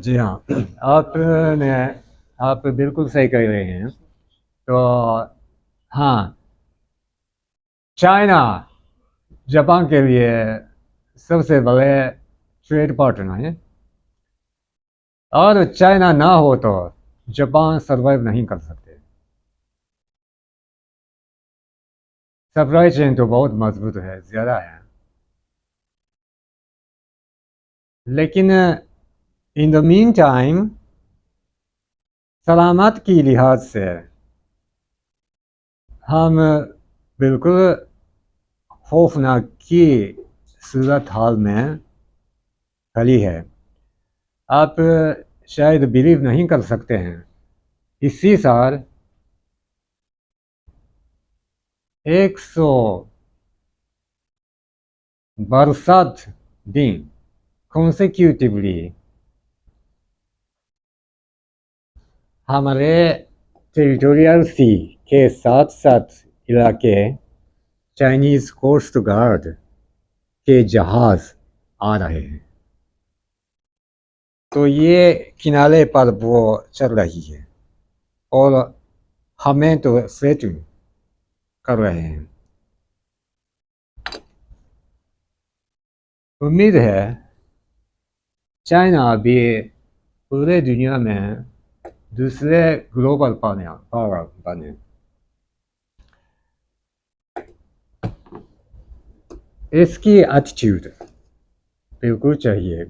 जी हाँ, आप बिल्कुल सही कह रहे हैं। तो हाँ, चाइना जापान के लिए सबसे बड़े ट्रेड पार्टनर है, और चाइना ना हो तो जापान सर्वाइव नहीं कर सकते। सप्लाई चेन तो बहुत मजबूत है, ज़्यादा है, लेकिन इन द मीन टाइम सलामत की लिहाज से हम बिल्कुल खौफनाक की सूरत हाल में खड़ी है। आप शायद बिलीव नहीं कर सकते हैं, इसी साल 162 दिन consecutively हमारे टेरिटोरियल सी के साथ साथ इलाके चाइनीज़ कोस्ट गार्ड के जहाज़ आ रहे हैं, तो ये किनारे पर वो चल रही है और हमें तो थ्रेटन कर रहे हैं। उम्मीद है चाइना अभी पूरे दुनिया में दूसरे ग्लोबल पावर बने। इसकी एटीट्यूड बिल्कुल चाहिए,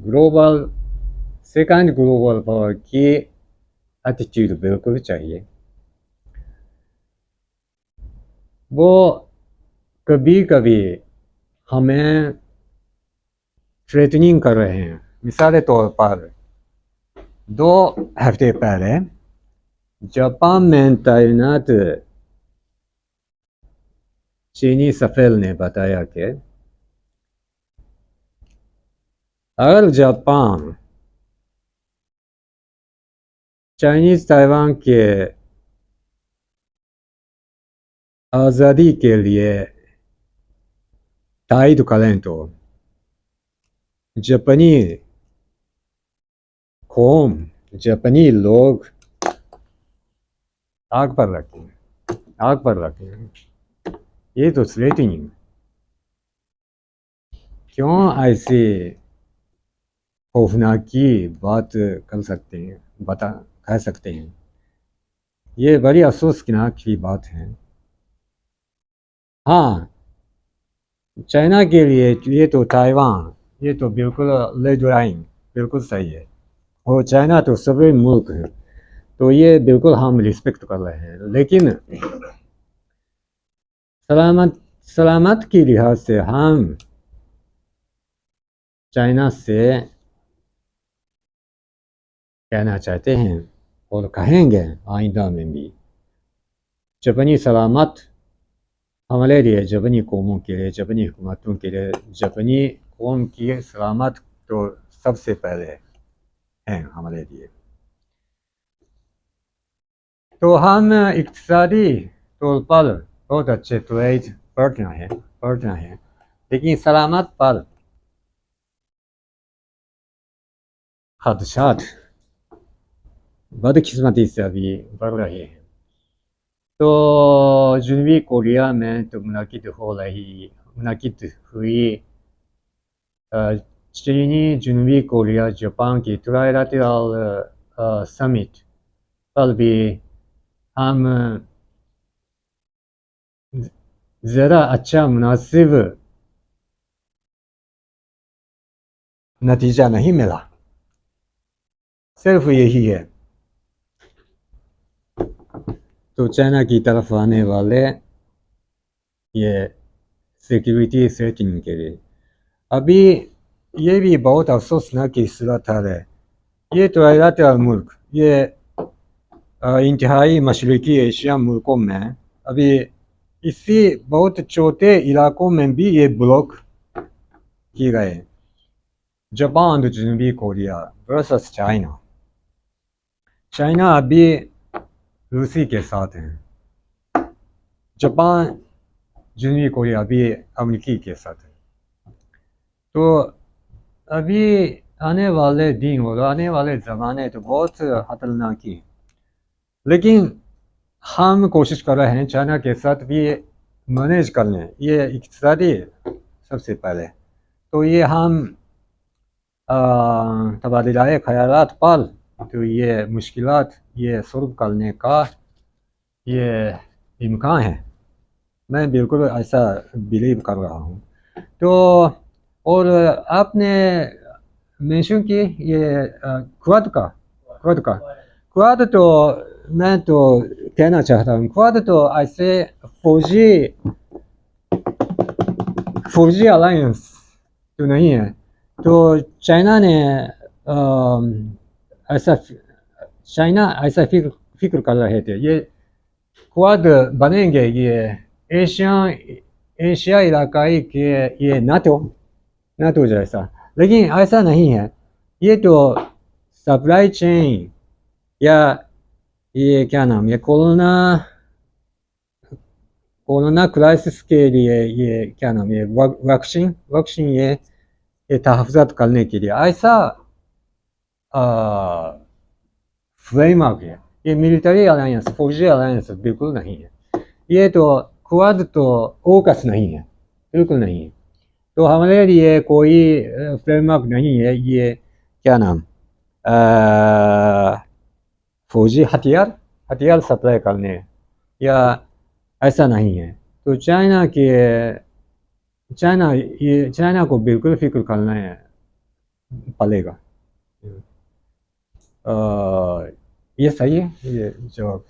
सेकंड ग्लोबल पावर की एटीट्यूड बिल्कुल चाहिए। वो कभी कभी हमें थ्रेटनिंग कर रहे हैं। मिसाल तौर पर 2 हफ्ते पहले जापान में तैनात चीनी सफेर ने बताया कि अगर जापान चाइनीज ताइवान के आज़ादी के लिए तायद करें तो जापानी कौम, जापानी लोग आग पर रखें। ये तो थ्रेटनिंग, क्यों ऐसी खौफनाकी बात कह सकते हैं। ये बड़ी अफसोसनाक की बात है। हाँ, चाइना के लिए ये तो ताइवान, ये तो बिल्कुल रेड लाइन बिल्कुल सही है, और चाइना तो सभी मुल्क है, तो ये बिल्कुल हम रिस्पेक्ट कर रहे हैं, लेकिन सलामत की लिहाज से हम चाइना से कहना चाहते हैं और कहेंगे आइंदा में भी, जापानी सलामत हमारे लिए, जापानी कौमों के लिए, जापानी हुकूमतों के लिए, जापानी कौम की सलामत तो सबसे पहले हैं हमारे लिए। तो हम इक़्तिसादी तौर पर बहुत अच्छे ट्रेड पार्टनर हैं, लेकिन सलामत पर खदशात बदकिस्मती से अभी बढ़ रहे हैं। तो जनूबी कोरिया में तो मुनाकिद हुई चीनी जनूबी कोरिया जापान की ट्राइलैटरल समिट पर भी हम ज़रा अच्छा मुनासिब नतीजा नहीं मिला, सिर्फ यही है। तो चाइना की तरफ आने वाले ये सिक्योरिटी सेटिंग के लिए अभी ये भी बहुत अफसोसनाक की सूरत है। ये ट्राइलैटरल मुल्क, ये इंतहाई मशरकी एशिया मुल्कों में अभी इसी बहुत छोटे इलाकों में भी ये ब्लॉक किए गए। जापान और जनूबी कोरिया वर्सेस चाइना। चाइना अभी रूसी के साथ हैं, जापान जनूबी कोरिया अभी अमेरिकी के साथ है। तो अभी आने वाले दिन और आने वाले ज़माने तो बहुत खतरनाक ही, लेकिन हम कोशिश कर रहे हैं चाइना के साथ भी मैनेज करने, ये इक़्तिसादी सबसे पहले। तो ये हम तबादला ख़यालात पर तो ये मुश्किलात ये सॉल्व करने का ये इम्कान है, मैं बिल्कुल ऐसा बिलीव कर रहा हूँ। तो और आपने मेंशन की ये क्वाड तो मैं तो कहना चाहता हूँ, क्वाड तो ऐसे 4G अलायंस तो नहीं है। तो चाइना ने ऐसा फिक्र कर रहे थे, ये क्वाड बनेंगे ये एशिया इलाकाई के ये नाटो जैसा, लेकिन ऐसा नहीं है। ये तो सप्लाई चेन या ये क्या नाम, ये कोरोना क्राइसिस के लिए ये क्या नाम, ये वैक्सीन ये तहफ़्फ़ुज़ात करने के लिए ऐसा फ्रेमवर्क है। ये मिलिट्री अलायंस 4G अलायंस बिल्कुल नहीं है। ये तो क्वाड तो ओकस नहीं है, बिल्कुल नहीं है। तो हमारे लिए कोई फ्रेमवर्क नहीं है ये क्या नाम 4G हथियार सप्लाई करने या ऐसा नहीं है। तो चाइना को बिल्कुल फिक्र करना पड़ेगा। ये सही है ये जवाब।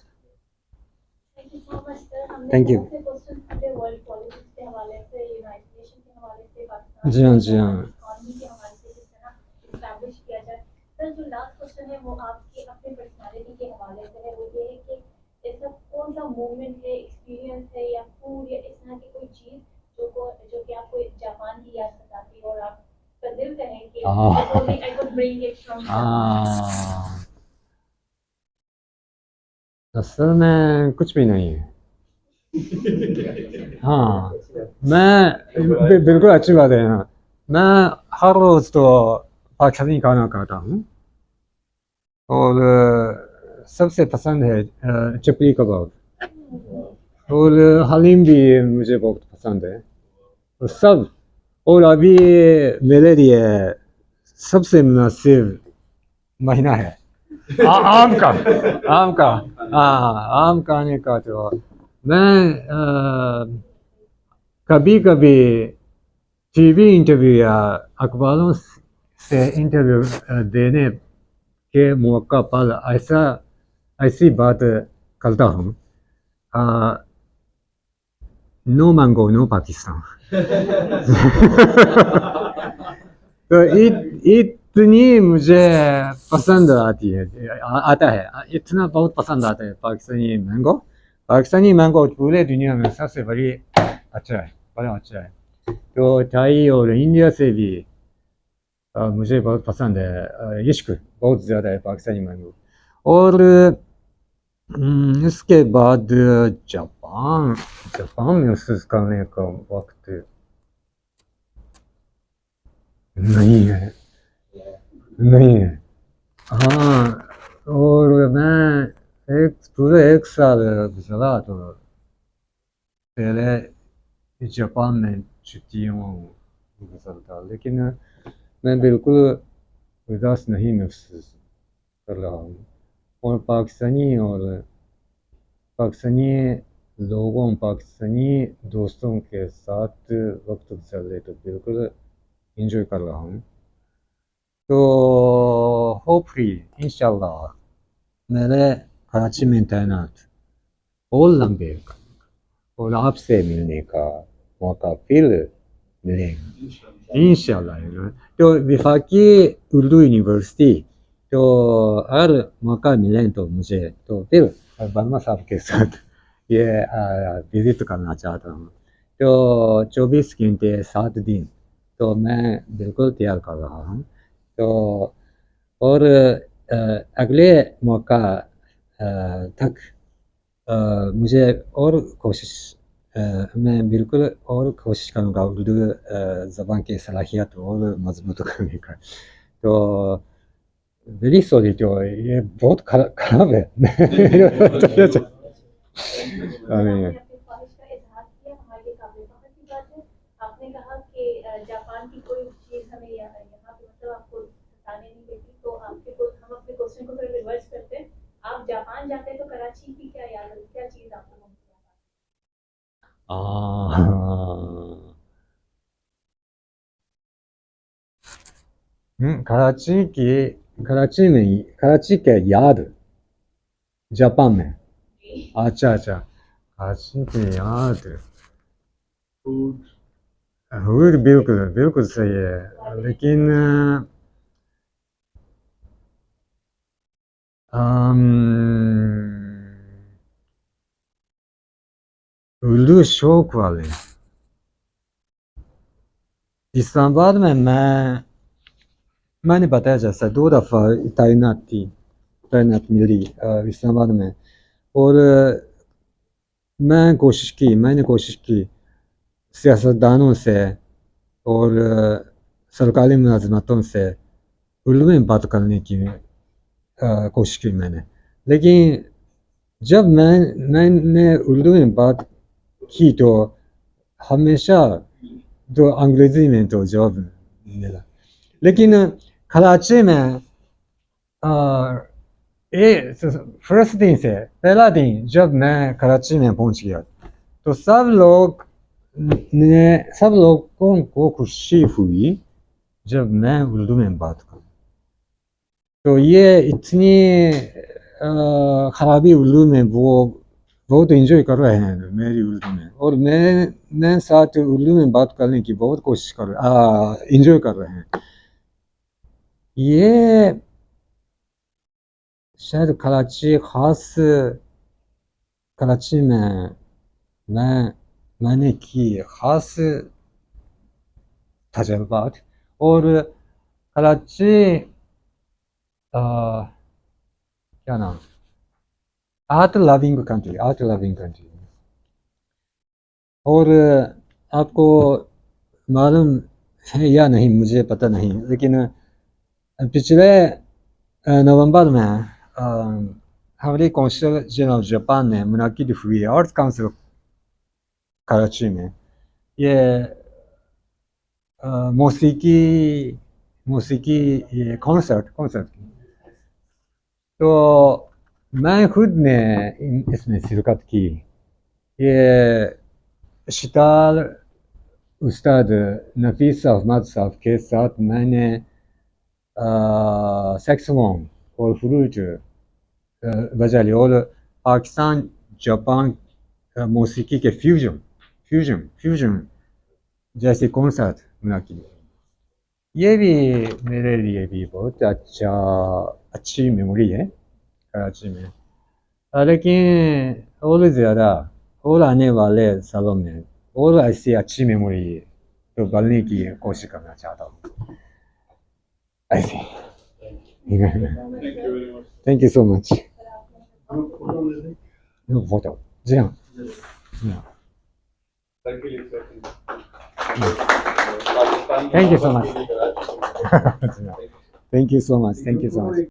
Thank you so much sir. हमने Thank you. बहुत से क्वेश्चन पूरे वर्ल्ड पॉलिटिक्स के हवाले से, यूनाइटेड नेशन के हवाले से, पाकिस्तान जी हाँ, जी हाँ। इकोनॉमी के हवाले से किस तरह एस्टैब्लिश किया जाए। सर जो लास्ट क्वेश्चन है वो आपकी अपनी पर्सनालिटी के हवाले से है, वो ये है कि ऐसा कौन सा मूवमेंट है, एक्सपीरियंस है या फूड या इस तरह की कोई चीज़ जो कि आपको जापान की याद सताती हो और आप का दिल कहे कि I would bring it from Japan। असल में कुछ भी नहीं है। हाँ, मैं बिल्कुल अच्छी बात है। हाँ, मैं हर रोज़ तो पाकिस्तानी खाना खाता हूँ और सबसे पसंद है चपली कबाब और हलीम भी मुझे बहुत पसंद है और सब। और अभी मेरे लिए सबसे मुनासिब महीना है आम का आम खाने का। तो मैं कभी टीवी इंटरव्यू या अखबारों से इंटरव्यू देने के मौका पर ऐसा ऐसी बात करता हूँ, नो मैंगो नो पाकिस्तान। तो इतनी मुझे पसंद आती है, आता है, इतना बहुत पसंद आता है पाकिस्तानी मैंगो। पाकिस्तानी मैंगो पूरे दुनिया में सबसे बड़ी अच्छा है, बड़ा अच्छा है। तो थाई और इंडिया से भी मुझे बहुत पसंद है, इश्क बहुत ज़्यादा है पाकिस्तानी मैंगो। और इसके बाद जापान, जापान महसूस करने का वक्त नहीं है, नहीं है। हाँ, और मैं पूरे 1 साल गुजरा तो पहले जापान में छुट्टियों गुजरता, लेकिन मैं बिल्कुल उदास नहीं महसूस कर रहा हूँ। और पाकिस्तानी लोगों, पाकिस्तानी दोस्तों के साथ वक्त गुजर रहे तो बिल्कुल इंजॉय कर रहा हूँ। तो होपफुली इंशाल्लाह मेरे कराची में तैनात और लंबे और आपसे मिलने का मौका फिर मिलेगा इंशाल्लाह। तो वफाकी उर्दू यूनिवर्सिटी तो अगर मौका मिले तो मुझे तो फिर वर्मा साहब के साथ ये विजिट करना चाहता हूँ। तो 24 घंटे 7 दिन तो मैं बिल्कुल तैयार कर रहा हूँ। तो और अगले मौका तक मुझे और कोशिश मैं बिल्कुल और कोशिश करूँगा उर्दू ज़बान की सलाहियत और मजबूत करने का। तो वेरी सॉरी, तो ये बहुत खराब है। आपने अपनी ख्वाहिश का इजहार किया, हमारे लिए काबिल फख्र की बात है। आपने कहा कि जापान की कोई चीज़ हमें यहाँ पे मतलब आपको सताने नहीं देती, तो हम अपने क्वेश्चन को थोड़ा रिवर्स करते हैं। आप जापान जाते हैं तो कराची की क्या याद है, क्या चीज़ आपको कराची के याद जापान में। अच्छा अच्छा, कराची के याद फूड बिल्कुल बिल्कुल सही है, लेकिन उर्दू शौक वाले इस्लामाबाद में मैंने बताया जैसा 2 दफ़ा तैनात मिली इस्लामाबाद में। और मैंने कोशिश की सियासतदानों से और सरकारी मुलाजमतों से उर्दू में बात करने की कोशिश की मैंने। लेकिन जब मैंने उर्दू में बात की तो हमेशा तो अंग्रेज़ी में तो जवाब मिला। लेकिन कराची में फर्स्ट दिन से पहला दिन जब मैं कराची में पहुंच गया तो सब लोगों को खुशी हुई जब मैं उर्दू में बात करूं। तो ये इतनी खराबी उर्दू में वो बहुत एंजॉय कर रहे हैं मेरी उर्दू में, और मैं साथ उर्दू में बात करने की बहुत कोशिश एंजॉय कर रहे हैं। ये शायद कराची में मैंने की ख़ास तजुर्बात। और कराची क्या नाम, आर्ट लविंग कंट्री। और आपको मालूम है या नहीं मुझे पता नहीं, लेकिन पिछले नवंबर में हमारी कौंसल जनरल जापान में मुनाकिद हुई आर्ट्स काउंसिल कराची में। ये मौसीकी ये कॉन्सर्ट। तो मैं खुद ने इसमें शिरकत की। ये शितार उस्ताद नफीस अहमद साहब के साथ मैंने सैक्सोफोन और फ्लूट बजा ली और पाकिस्तान जापान मौसीकी के फ्यूजन जैसे कॉन्सर्ट मुनाकिब, ये भी मेरे लिए भी बहुत अच्छी मेमोरी है कराची में। लेकिन और ज़्यादा और आने वाले सालों में और ऐसी अच्छी मेमोरी तो बनने की कोशिश करना चाहता हूँ ऐसे। Thank you very much. Thank you so much. Group photo ले लें? फोटो जी हाँ जी हाँ। Circle is circle. Pakistan Thank you so much. की Karachi. Thank you so much.